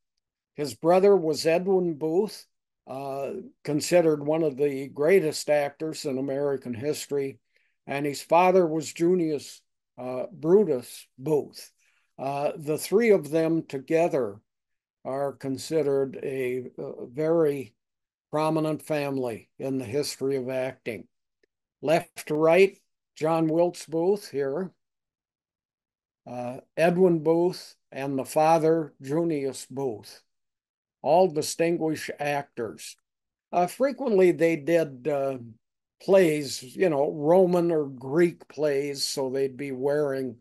His brother was Edwin Booth, considered one of the greatest actors in American history. And his father was Junius Brutus Booth. The three of them together are considered a very prominent family in the history of acting. Left to right, John Wilkes Booth here, Edwin Booth, and the father, Junius Booth, all distinguished actors. Frequently, they did plays, Roman or Greek plays, so they'd be wearing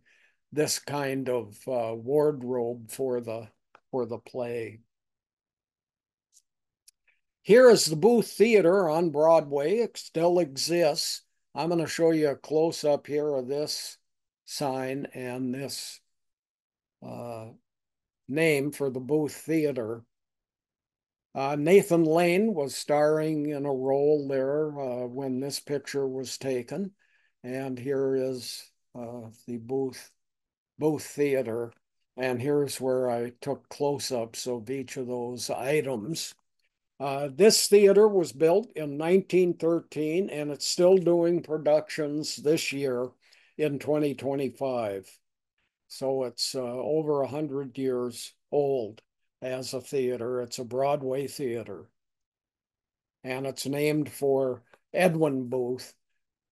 this kind of wardrobe for the play. Here is the Booth Theater on Broadway. It still exists. I'm going to show you a close-up here of this sign and this name for the Booth Theater. Nathan Lane was starring in a role there when this picture was taken. And here is the Booth Theater. And here's where I took close-ups of each of those items. This theater was built in 1913, and it's still doing productions this year in 2025. So it's over 100 years old as a theater. It's a Broadway theater. And it's named for Edwin Booth,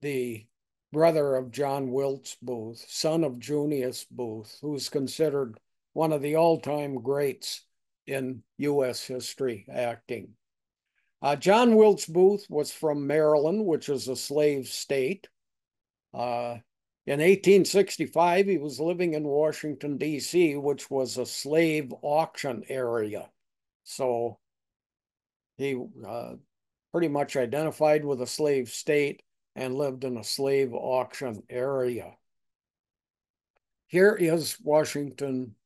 the brother of John Wilkes Booth, son of Junius Booth, who's considered one of the all-time greats in U.S. history acting. John Wilkes Booth was from Maryland, which is a slave state. In 1865, he was living in Washington, D.C., which was a slave auction area. So he pretty much identified with a slave state and lived in a slave auction area. Here is Washington,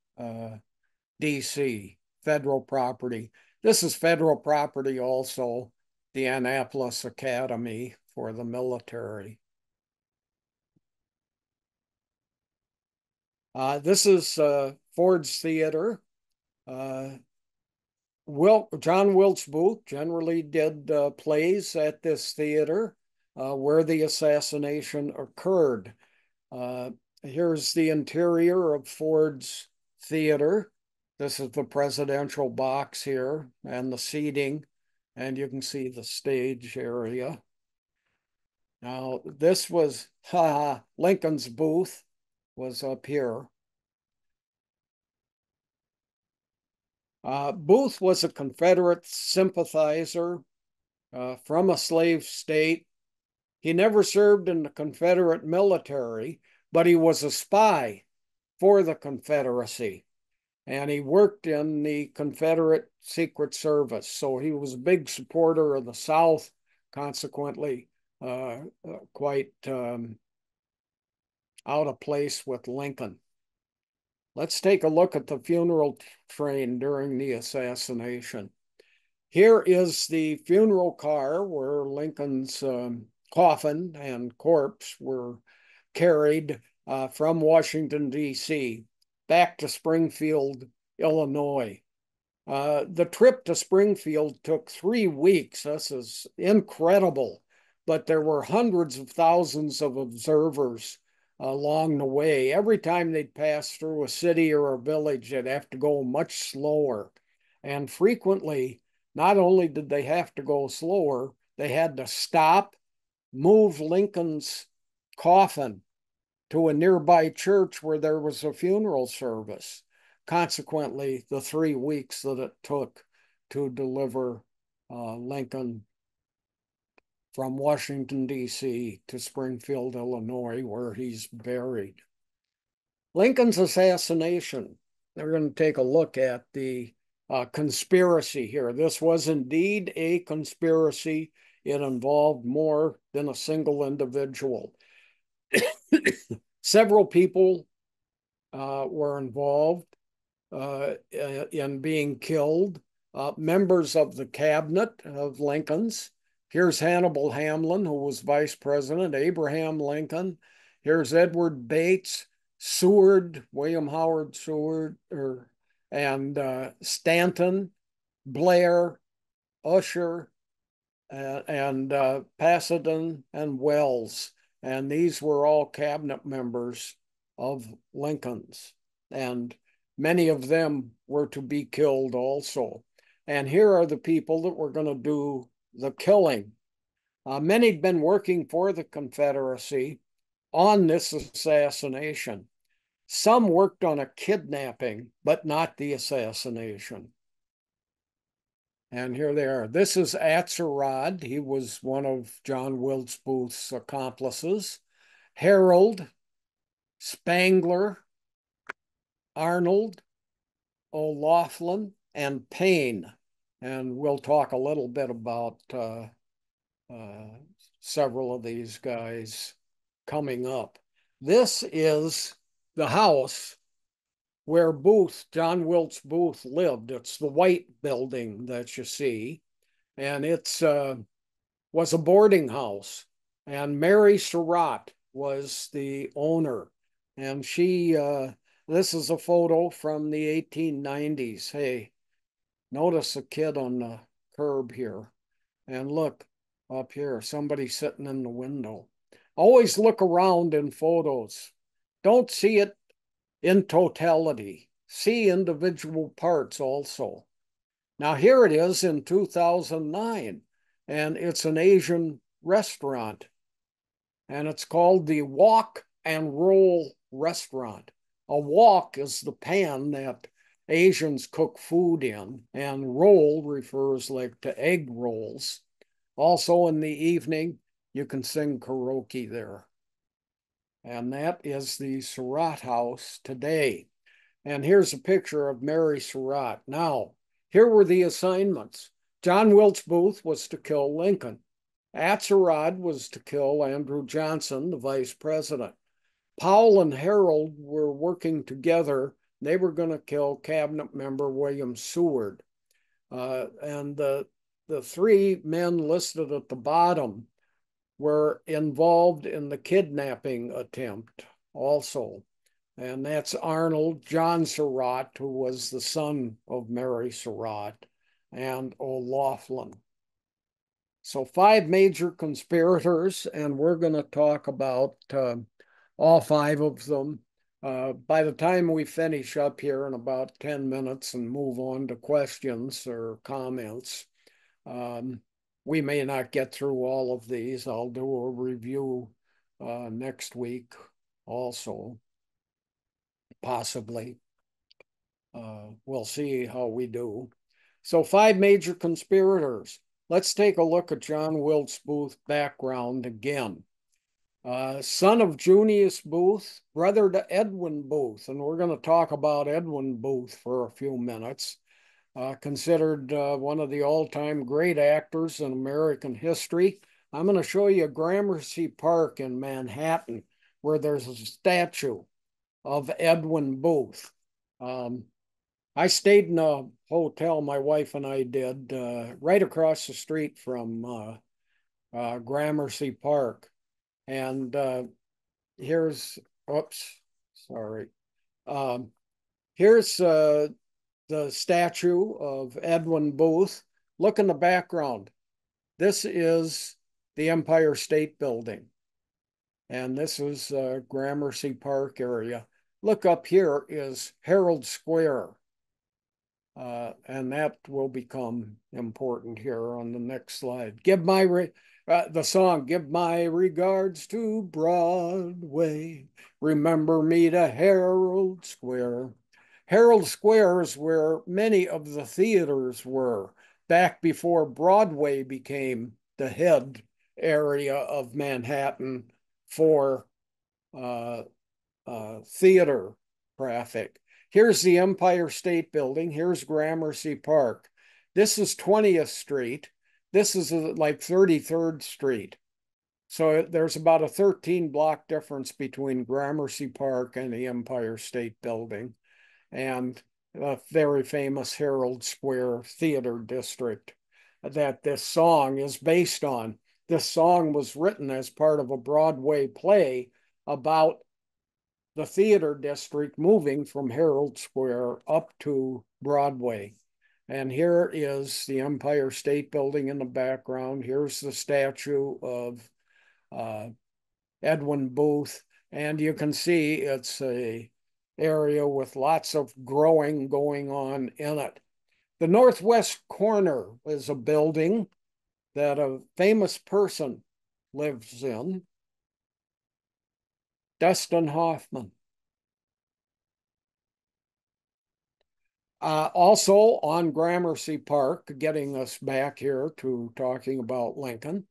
D.C., federal property. This is federal property also, the Annapolis Academy for the military. This is Ford's Theater. John Wilkes Booth generally did plays at this theater where the assassination occurred. Here's the interior of Ford's Theater. This is the presidential box here and the seating, and you can see the stage area. Now, this was Lincoln's booth was up here. Booth was a Confederate sympathizer from a slave state. He never served in the Confederate military, but he was a spy for the Confederacy. And he worked in the Confederate Secret Service. So he was a big supporter of the South, consequently, quite out of place with Lincoln. Let's take a look at the funeral train during the assassination. Here is the funeral car where Lincoln's coffin and corpse were carried from Washington, D.C. back to Springfield, Illinois. The trip to Springfield took 3 weeks. This is incredible, but there were hundreds of thousands of observers along the way. Every time they'd pass through a city or a village, they'd have to go much slower. And frequently, not only did they have to go slower, they had to stop, move Lincoln's coffin to a nearby church where there was a funeral service. Consequently, the 3 weeks that it took to deliver Lincoln from Washington, D.C. to Springfield, Illinois, where he's buried. Lincoln's assassination. We're going to take a look at the conspiracy here. This was indeed a conspiracy. It involved more than a single individual. Several people were involved in being killed. Members of the cabinet of Lincoln's. Here's Hannibal Hamlin, who was vice president, Abraham Lincoln. Here's Edward Bates, Seward, William Howard Seward, and Stanton, Blair, Usher, and Pasadena and Wells. And these were all cabinet members of Lincoln's. And many of them were to be killed also. And here are the people that were going to do the killing. Many had been working for the Confederacy on this assassination. Some worked on a kidnapping, but not the assassination. And here they are. This is Atzerodt. He was one of John Wilkes Booth's accomplices. Harold, Spangler, Arnold, O'Laughlin, and Payne. And we'll talk a little bit about several of these guys coming up. This is the house where Booth, John Wilkes Booth, lived. It's the white building that you see, and it's was a boarding house. And Mary Surratt was the owner, and she. This is a photo from the 1890s. Hey, notice a kid on the curb here, and look up here, somebody sitting in the window. Always look around in photos. Don't see it in totality. See individual parts also. Now here it is in 2009, and it's an Asian restaurant, and it's called the Wok and Roll Restaurant. A wok is the pan that Asians cook food in, and roll refers like to egg rolls. Also in the evening, you can sing karaoke there. And that is the Surratt House today. And here's a picture of Mary Surratt. Now, here were the assignments. John Wilkes Booth was to kill Lincoln. Atzerodt was to kill Andrew Johnson, the vice president. Powell and Harold were working together. They were going to kill cabinet member William Seward. And the three men listed at the bottom were involved in the kidnapping attempt also. And that's Arnold, John Surratt, who was the son of Mary Surratt, and O'Laughlin. So 5 major conspirators, and we're going to talk about all 5 of them. By the time we finish up here in about 10 minutes and move on to questions or comments, we may not get through all of these. I'll do a review next week also, possibly. We'll see how we do. So 5 major conspirators. Let's take a look at John Wilkes Booth's background again. Son of Junius Booth, brother to Edwin Booth, and we're going to talk about Edwin Booth for a few minutes. Considered one of the all-time great actors in American history. I'm going to show you Gramercy Park in Manhattan, where there's a statue of Edwin Booth. I stayed in a hotel, my wife and I did, right across the street from Gramercy Park. And here's, oops, sorry. Um, here's the statue of Edwin Booth. Look in the background. This is the Empire State Building. And this is Gramercy Park area. Look up here is Herald Square. And that will become important here on the next slide. The song, give my regards to Broadway. Remember me to Herald Square. Herald Square is where many of the theaters were back before Broadway became the head area of Manhattan for uh, theater traffic. Here's the Empire State Building. Here's Gramercy Park. This is 20th Street. This is like 33rd Street. So there's about a 13 block difference between Gramercy Park and the Empire State Building and a very famous Herald Square Theater District that this song is based on. This song was written as part of a Broadway play about the theater district moving from Herald Square up to Broadway. And here is the Empire State Building in the background. Here's the statue of uh, Edwin Booth. And you can see it's a area with lots of growing going on in it. The northwest corner is a building that a famous person lives in, Dustin Hoffman. Also on Gramercy Park, getting us back here to talking about Lincoln.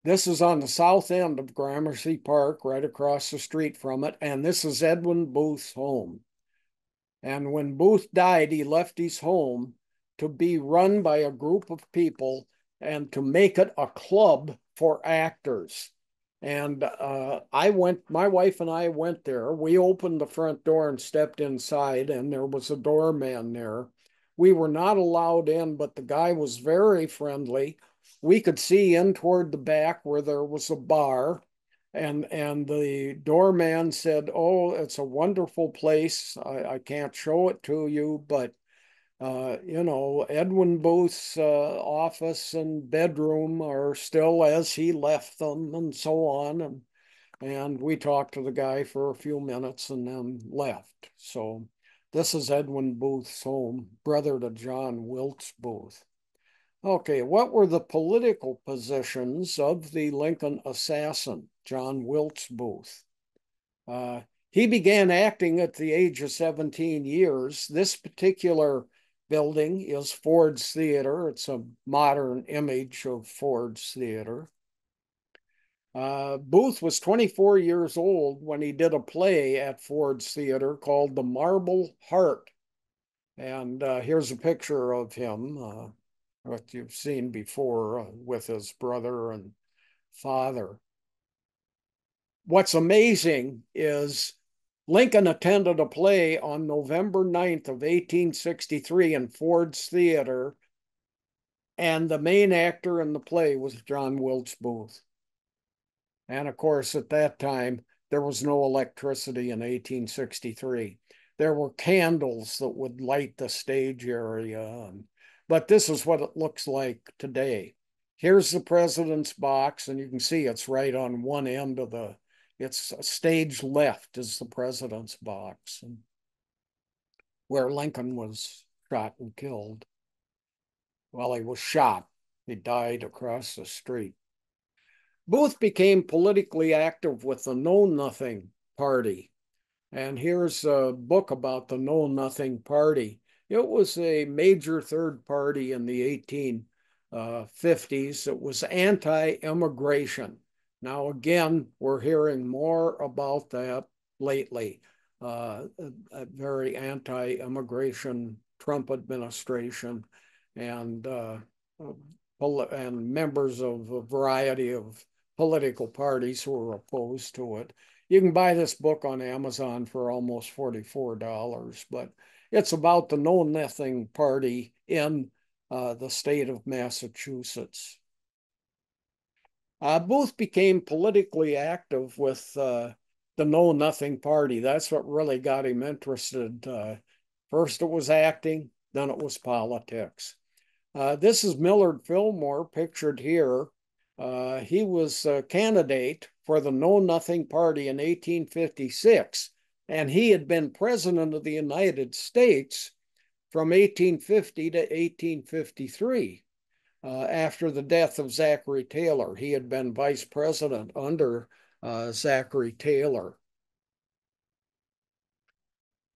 This is on the south end of Gramercy Park, right across the street from it, and this is Edwin Booth's home. And when Booth died, he left his home to be run by a group of people and to make it a club for actors. And my wife and I went there. We opened the front door and stepped inside, and there was a doorman there. We were not allowed in, but the guy was very friendly. We could see in toward the back where there was a bar, and the doorman said, "Oh, it's a wonderful place. I can't show it to you, but Edwin Booth's office and bedroom are still as he left them, and so on." And we talked to the guy for a few minutes and then left. So this is Edwin Booth's home, brother to John Wilkes Booth. Okay, what were the political positions of the Lincoln assassin, John Wilkes Booth? Uh, he began acting at the age of 17 years. This particular building is Ford's Theater. It's a modern image of Ford's Theater. Booth was 24 years old when he did a play at Ford's Theater called The Marble Heart. And here's a picture of him, what you've seen before with his brother and father. What's amazing is Lincoln attended a play on November 9th of 1863 in Ford's Theater, and the main actor in the play was John Wilkes Booth. And of course, at that time, there was no electricity in 1863. There were candles that would light the stage area, but this is what it looks like today. Here's the president's box, and you can see it's right on one end of it's stage left is the president's box, where Lincoln was shot and killed. Well, he was shot. He died across the street. Booth became politically active with the Know Nothing Party. And here's a book about the Know Nothing Party. It was a major third party in the 1850s. It was anti-immigration. Now, again, we're hearing more about that lately. A very anti-immigration Trump administration and members of a variety of political parties who are opposed to it. You can buy this book on Amazon for almost $44, but It's about the Know Nothing Party in the state of Massachusetts. Booth became politically active with the Know Nothing Party. That's what really got him interested. First, it was acting, then it was politics. This is Millard Fillmore, pictured here. He was a candidate for the Know Nothing Party in 1856, and he had been president of the United States from 1850 to 1853. After the death of Zachary Taylor, he had been vice president under Zachary Taylor.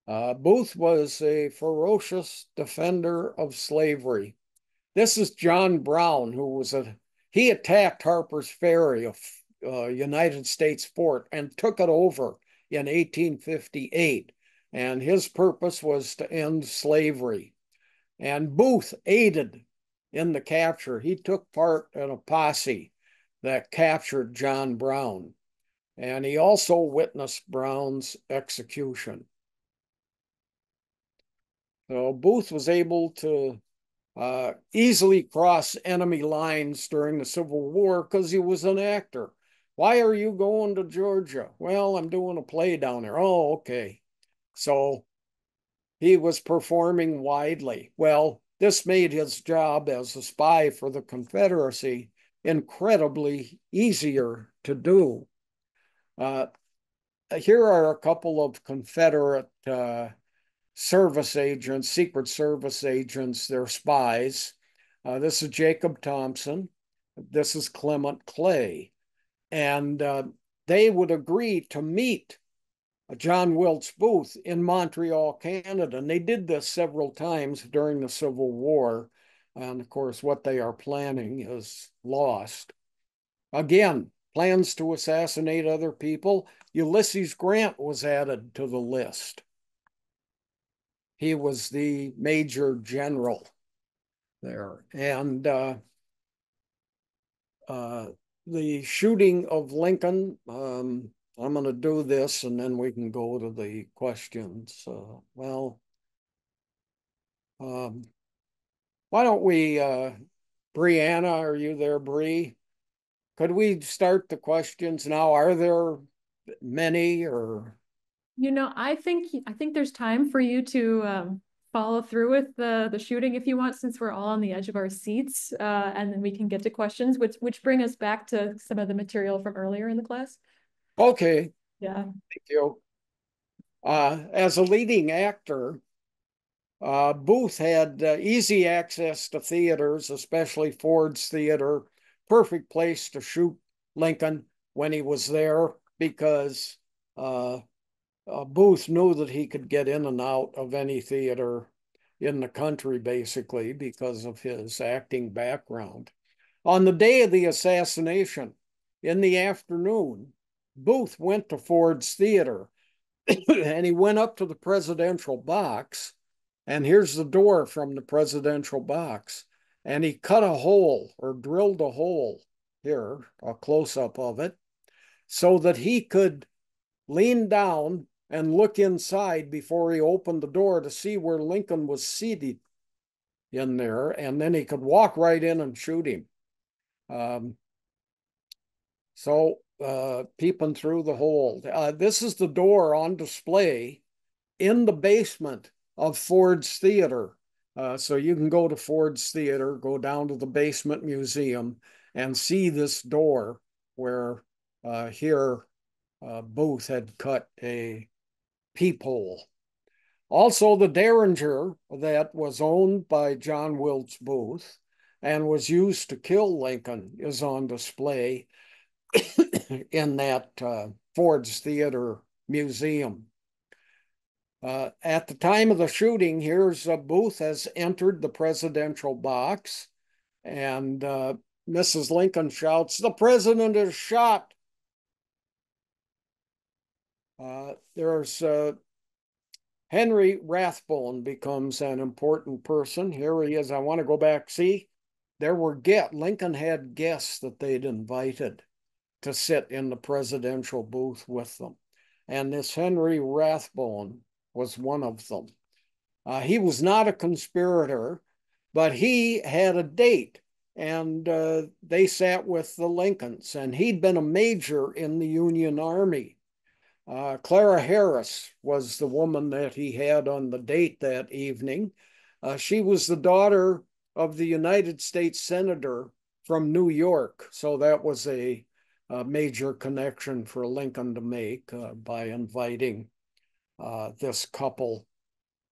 Booth was a ferocious defender of slavery. This is John Brown, he attacked Harper's Ferry, a United States fort, and took it over in 1858. And his purpose was to end slavery. And Booth aided in the capture. He took part in a posse that captured John Brown. And he also witnessed Brown's execution. So Booth was able to easily cross enemy lines during the Civil War because he was an actor. Why are you going to Georgia? Well, I'm doing a play down there. Oh, okay. So he was performing widely. Well, this made his job as a spy for the Confederacy incredibly easier to do. Uh, Here are a couple of Confederate service agents, Secret Service agents, they're spies. This is Jacob Thompson. This is Clement Clay. And they would agree to meet John Wilkes Booth in Montreal, Canada. And they did this several times during the Civil War. And of course, what they are planning is lost. Again, plans to assassinate other people. Ulysses Grant was added to the list. He was the major general there. And the shooting of Lincoln, I'm going to do this and then we can go to the questions. Why don't we, Brianna, are you there, Bree? Could we start the questions now? Are there many or? I think there's time for you to follow through with the shooting if you want, since we're all on the edge of our seats, and then we can get to questions, which bring us back to some of the material from earlier in the class. Okay, Yeah. thank you. As a leading actor, Booth had easy access to theaters, especially Ford's Theater, perfect place to shoot Lincoln when he was there because Booth knew that he could get in and out of any theater in the country, basically, because of his acting background. On the day of the assassination, in the afternoon, Booth went to Ford's Theater and he went up to the presidential box. And here's the door from the presidential box. And he cut a hole or drilled a hole here, a close up of it, so that he could lean down and look inside before he opened the door to see where Lincoln was seated in there. And then he could walk right in and shoot him. Peeping through the hole. This is the door on display in the basement of Ford's Theater. So you can go to Ford's Theater, go down to the basement museum and see this door where here Booth had cut a peephole. Also, the Derringer that was owned by John Wilkes Booth and was used to kill Lincoln is on display in that Ford's Theater museum. At the time of the shooting, here's Booth has entered the presidential box, and Mrs. Lincoln shouts, "The president is shot." There's Henry Rathbone becomes an important person. Here he is. I want to go back. See, Lincoln had guests that they'd invited to sit in the presidential booth with them. And this Henry Rathbone was one of them. He was not a conspirator, but he had a date, and they sat with the Lincolns, and he'd been a major in the Union Army. Clara Harris was the woman that he had on the date that evening. She was the daughter of the United States Senator from New York, so that was a major connection for Lincoln to make by inviting this couple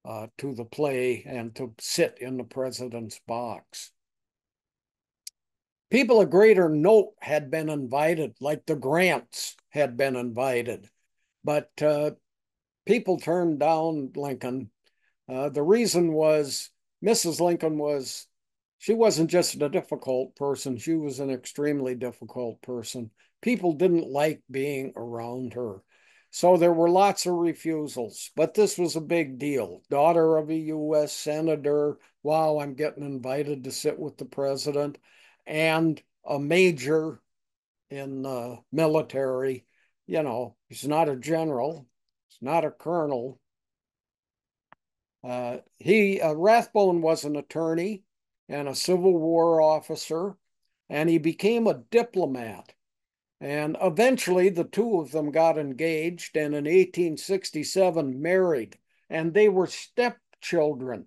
to the play and to sit in the president's box. People of greater note had been invited, like the Grants had been invited, but people turned down Lincoln. The reason was Mrs. Lincoln she wasn't just a difficult person, she was an extremely difficult person. People didn't like being around her. So there were lots of refusals, but this was a big deal. Daughter of a U.S. senator, wow, I'm getting invited to sit with the president, and a major in the military. You know, he's not a general, he's not a colonel. Rathbone was an attorney and a Civil War officer, and he became a diplomat. And eventually, the two of them got engaged and in 1867 married, and they were stepchildren.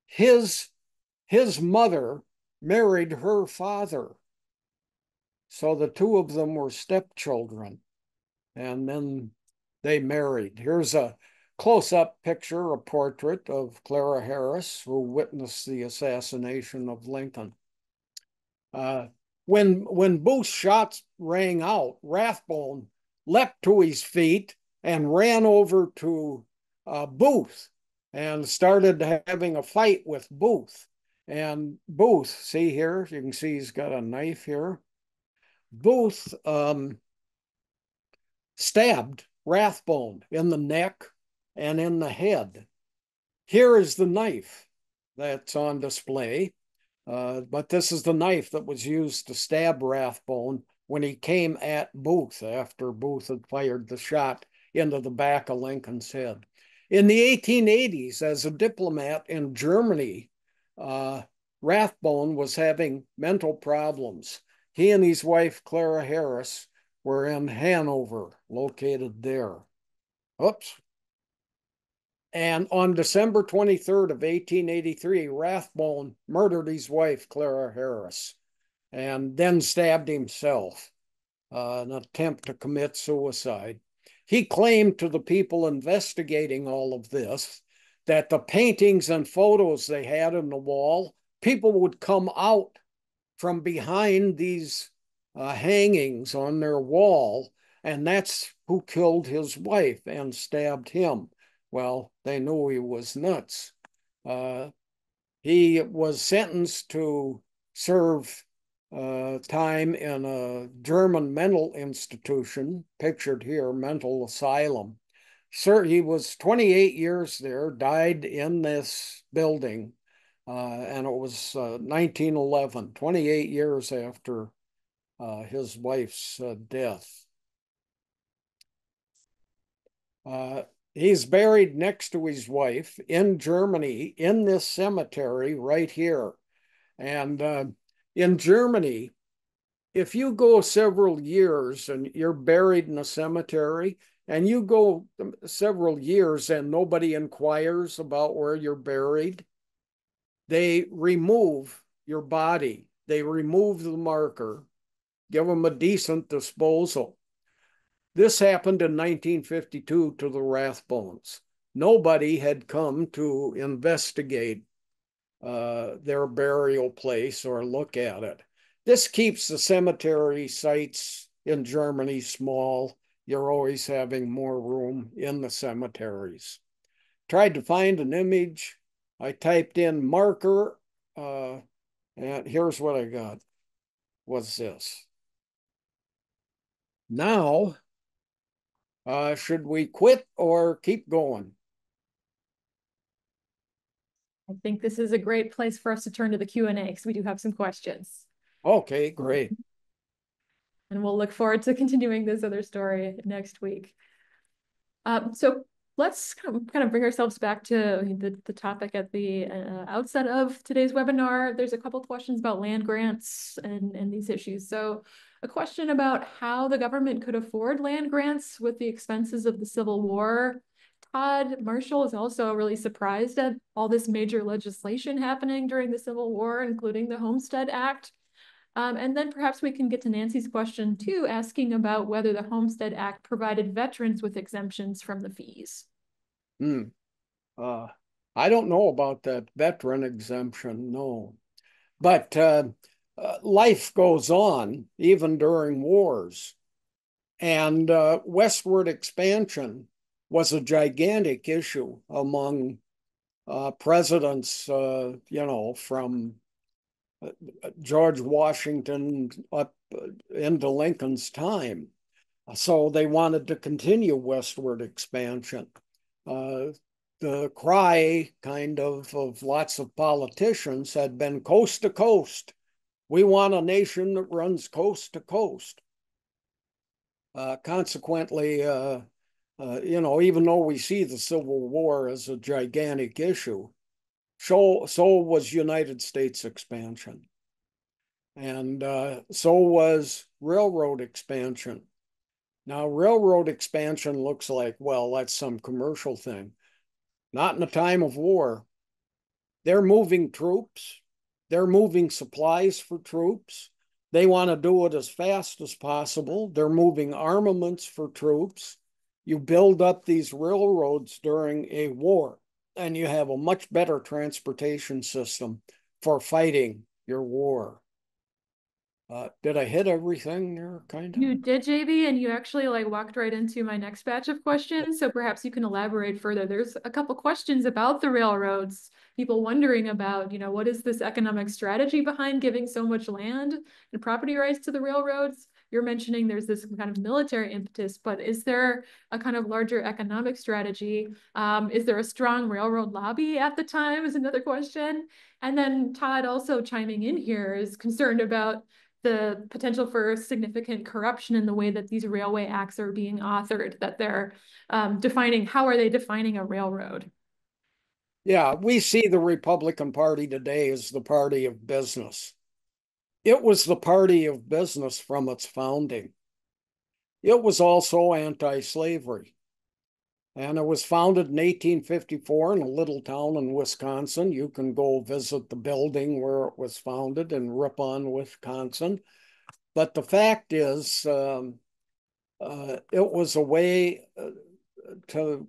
His mother married her father. So the two of them were stepchildren, and then they married. Here's a close-up picture, a portrait of Clara Harris, who witnessed the assassination of Lincoln. When Booth's shots rang out, Rathbone leapt to his feet and ran over to Booth and started having a fight with Booth. And Booth, see here, you can see he's got a knife here. Booth stabbed Rathbone in the neck and in the head. Here is the knife that's on display. But this is the knife that was used to stab Rathbone when he came at Booth after Booth had fired the shot into the back of Lincoln's head. In the 1880s, as a diplomat in Germany, Rathbone was having mental problems. He and his wife, Clara Harris, were in Hanover, located there. Oops. And on December 23rd of 1883, Rathbone murdered his wife, Clara Harris, and then stabbed himself, an attempt to commit suicide. He claimed to the people investigating all of this that the paintings and photos they had on the wall, people would come out from behind these hangings on their wall, and that's who killed his wife and stabbed him. Well, they knew he was nuts. He was sentenced to serve time in a German mental institution, pictured here, mental asylum. Sir, he was 28 years there, died in this building, and it was 1911, 28 years after his wife's death. He's buried next to his wife in Germany in this cemetery right here. And in Germany, if you go several years and you're buried in a cemetery, and you go several years and nobody inquires about where you're buried, they remove your body. They remove the marker, give them a decent disposal. This happened in 1952 to the Rathbones. Nobody had come to investigate their burial place or look at it. This keeps the cemetery sites in Germany small. You're always having more room in the cemeteries. Tried to find an image. I typed in marker, and here's what I got. What's this? Now, should we quit or keep going? I think this is a great place for us to turn to the Q&A because we do have some questions. Okay, great. And we'll look forward to continuing this other story next week. So let's kind of bring ourselves back to the topic at the outset of today's webinar. There's a couple questions about land grants and these issues. So a question about how the government could afford land grants with the expenses of the Civil War. Todd Marshall is also really surprised at all this major legislation happening during the Civil War, including the Homestead Act. And then perhaps we can get to Nancy's question too, asking about whether the Homestead Act provided veterans with exemptions from the fees. Hmm. Uh, I don't know about that veteran exemption, no. But life goes on even during wars. And westward expansion was a gigantic issue among presidents, from George Washington up into Lincoln's time. So they wanted to continue westward expansion. Uh, the cry of lots of politicians had been coast to coast. We want a nation that runs coast to coast. Consequently, even though we see the Civil War as a gigantic issue, so was United States expansion. And so was railroad expansion. Now, railroad expansion looks like, well, that's some commercial thing. Not in a time of war. They're moving troops. They're moving supplies for troops. They want to do it as fast as possible. They're moving armaments for troops. You build up these railroads during a war, and you have a much better transportation system for fighting your war. Did I hit everything there, kind of? You did, JB, and you actually like walked right into my next batch of questions. So perhaps you can elaborate further. There's a couple questions about the railroads, people wondering about, what is this economic strategy behind giving so much land and property rights to the railroads? You're mentioning there's this kind of military impetus, but is there a kind of larger economic strategy? Is there a strong railroad lobby at the time is another question. And then Todd also chiming in here is concerned about the potential for significant corruption in the way that these railway acts are being authored, that they're defining, how are they defining a railroad? Yeah, we see the Republican Party today as the party of business. It was the party of business from its founding. It was also anti-slavery. And it was founded in 1854 in a little town in Wisconsin. You can go visit the building where it was founded in Ripon, Wisconsin. But the fact is, it was a way to,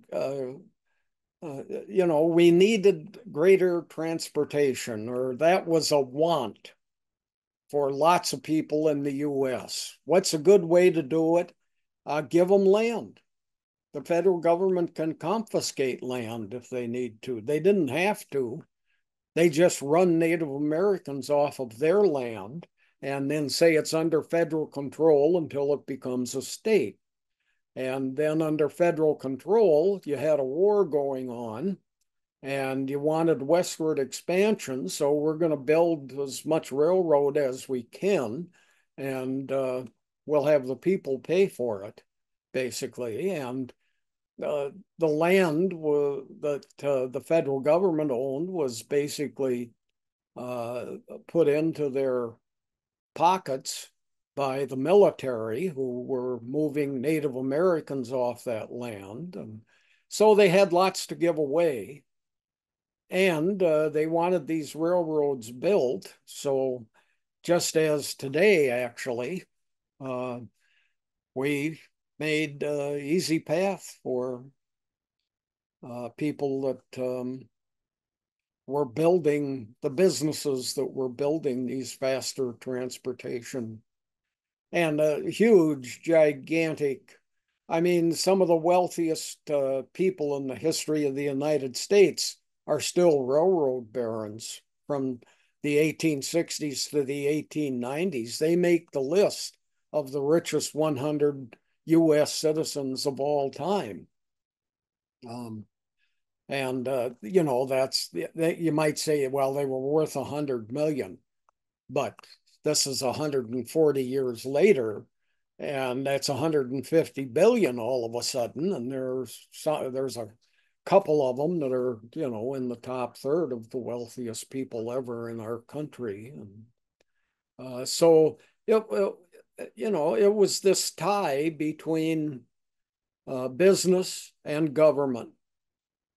we needed greater transportation, or that was a want for lots of people in the U.S. What's a good way to do it? Give them land. The federal government can confiscate land if they need to. They didn't have to. They just run Native Americans off of their land and then say it's under federal control until it becomes a state. And then under federal control, you had a war going on and you wanted westward expansion. So we're going to build as much railroad as we can, and we'll have the people pay for it, basically. And the land that the federal government owned was basically put into their pockets by the military, who were moving Native Americans off that land. And so they had lots to give away. And they wanted these railroads built. So just as today, actually, uh, we made easy path for people that were building, the businesses that were building these faster transportation, and a huge, gigantic, I mean, some of the wealthiest people in the history of the United States are still railroad barons from the 1860s to the 1890s. They make the list of the richest 100 US citizens of all time. And that's, you might say, well, they were worth 100 million, but this is 140 years later, and that's 150 billion all of a sudden. And there's a couple of them that are, in the top third of the wealthiest people ever in our country. And so it was this tie between business and government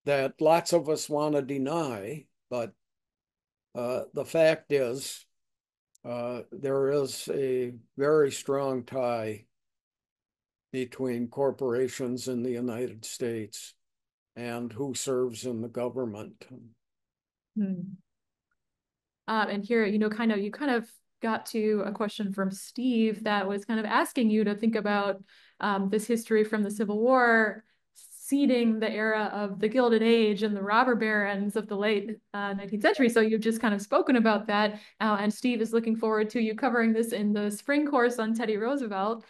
that lots of us want to deny, but the fact is, there is a very strong tie between corporations in the United States and who serves in the government. Hmm. And here, you kind of got to a question from Steve that was kind of asking you to think about this history from the Civil War, seeding the era of the Gilded Age and the robber barons of the late 19th century. So you've just kind of spoken about that. And Steve is looking forward to you covering this in the spring course on Teddy Roosevelt,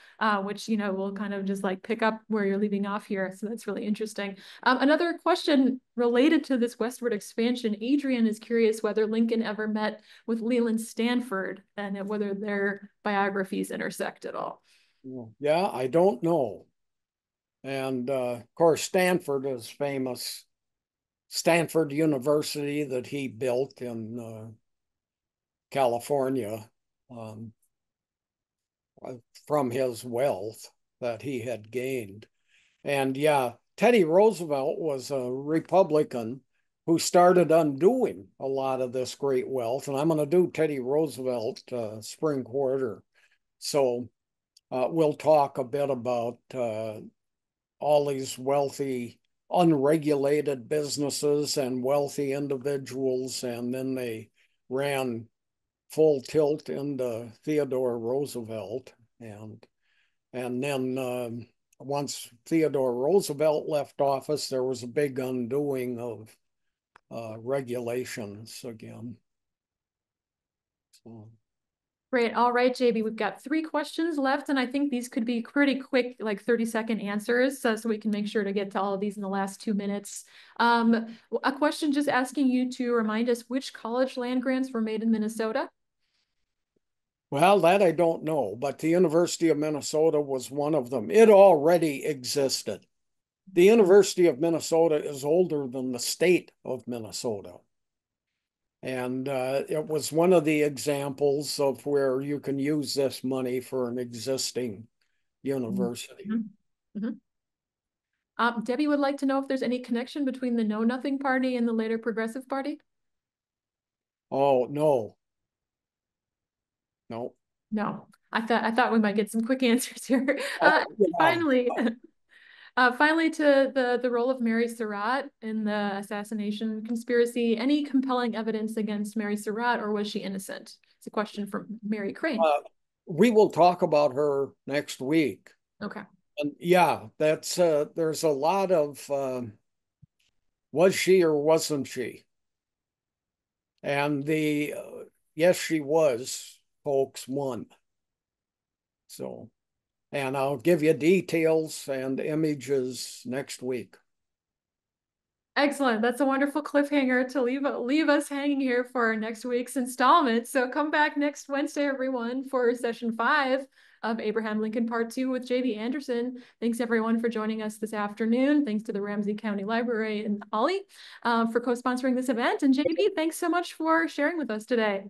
which, will kind of just like pick up where you're leaving off here. So that's really interesting. Another question related to this westward expansion, Adrian is curious whether Lincoln ever met with Leland Stanford and whether their biographies intersect at all. Yeah, I don't know. And of course, Stanford is famous. Stanford University that he built in California, um, from his wealth that he had gained. And yeah, Teddy Roosevelt was a Republican who started undoing a lot of this great wealth. And I'm going to do Teddy Roosevelt spring quarter. So we'll talk a bit about all these wealthy, unregulated businesses and wealthy individuals. And then they ran full tilt into Theodore Roosevelt. And then once Theodore Roosevelt left office, there was a big undoing of regulations again. So. Great. All right, JB, we've got 3 questions left, and I think these could be pretty quick, like 30-second answers, so we can make sure to get to all of these in the last 2 minutes. A question just asking you to remind us which college land grants were made in Minnesota. Well, that I don't know, but the University of Minnesota was one of them. It already existed. The University of Minnesota is older than the state of Minnesota. And it was one of the examples of where you can use this money for an existing university. Mm-hmm. Mm-hmm. Debbie would like to know if there's any connection between the Know Nothing Party and the later Progressive Party. Oh, no. No. No, I thought we might get some quick answers here. Yeah. Finally, finally, to the role of Mary Surratt in the assassination conspiracy. Any compelling evidence against Mary Surratt, or was she innocent? It's a question from Mary Crane. We will talk about her next week. Okay. And yeah, there's a lot of was she or wasn't she? And the yes, she was, folks, won. So, and I'll give you details and images next week. Excellent. That's a wonderful cliffhanger to leave us hanging here for next week's installment. So come back next Wednesday, everyone, for session 5 of Abraham Lincoln Part 2 with J.B. Andersen. Thanks, everyone, for joining us this afternoon. Thanks to the Ramsey County Library and OLLI for co-sponsoring this event. And J.B., thanks so much for sharing with us today.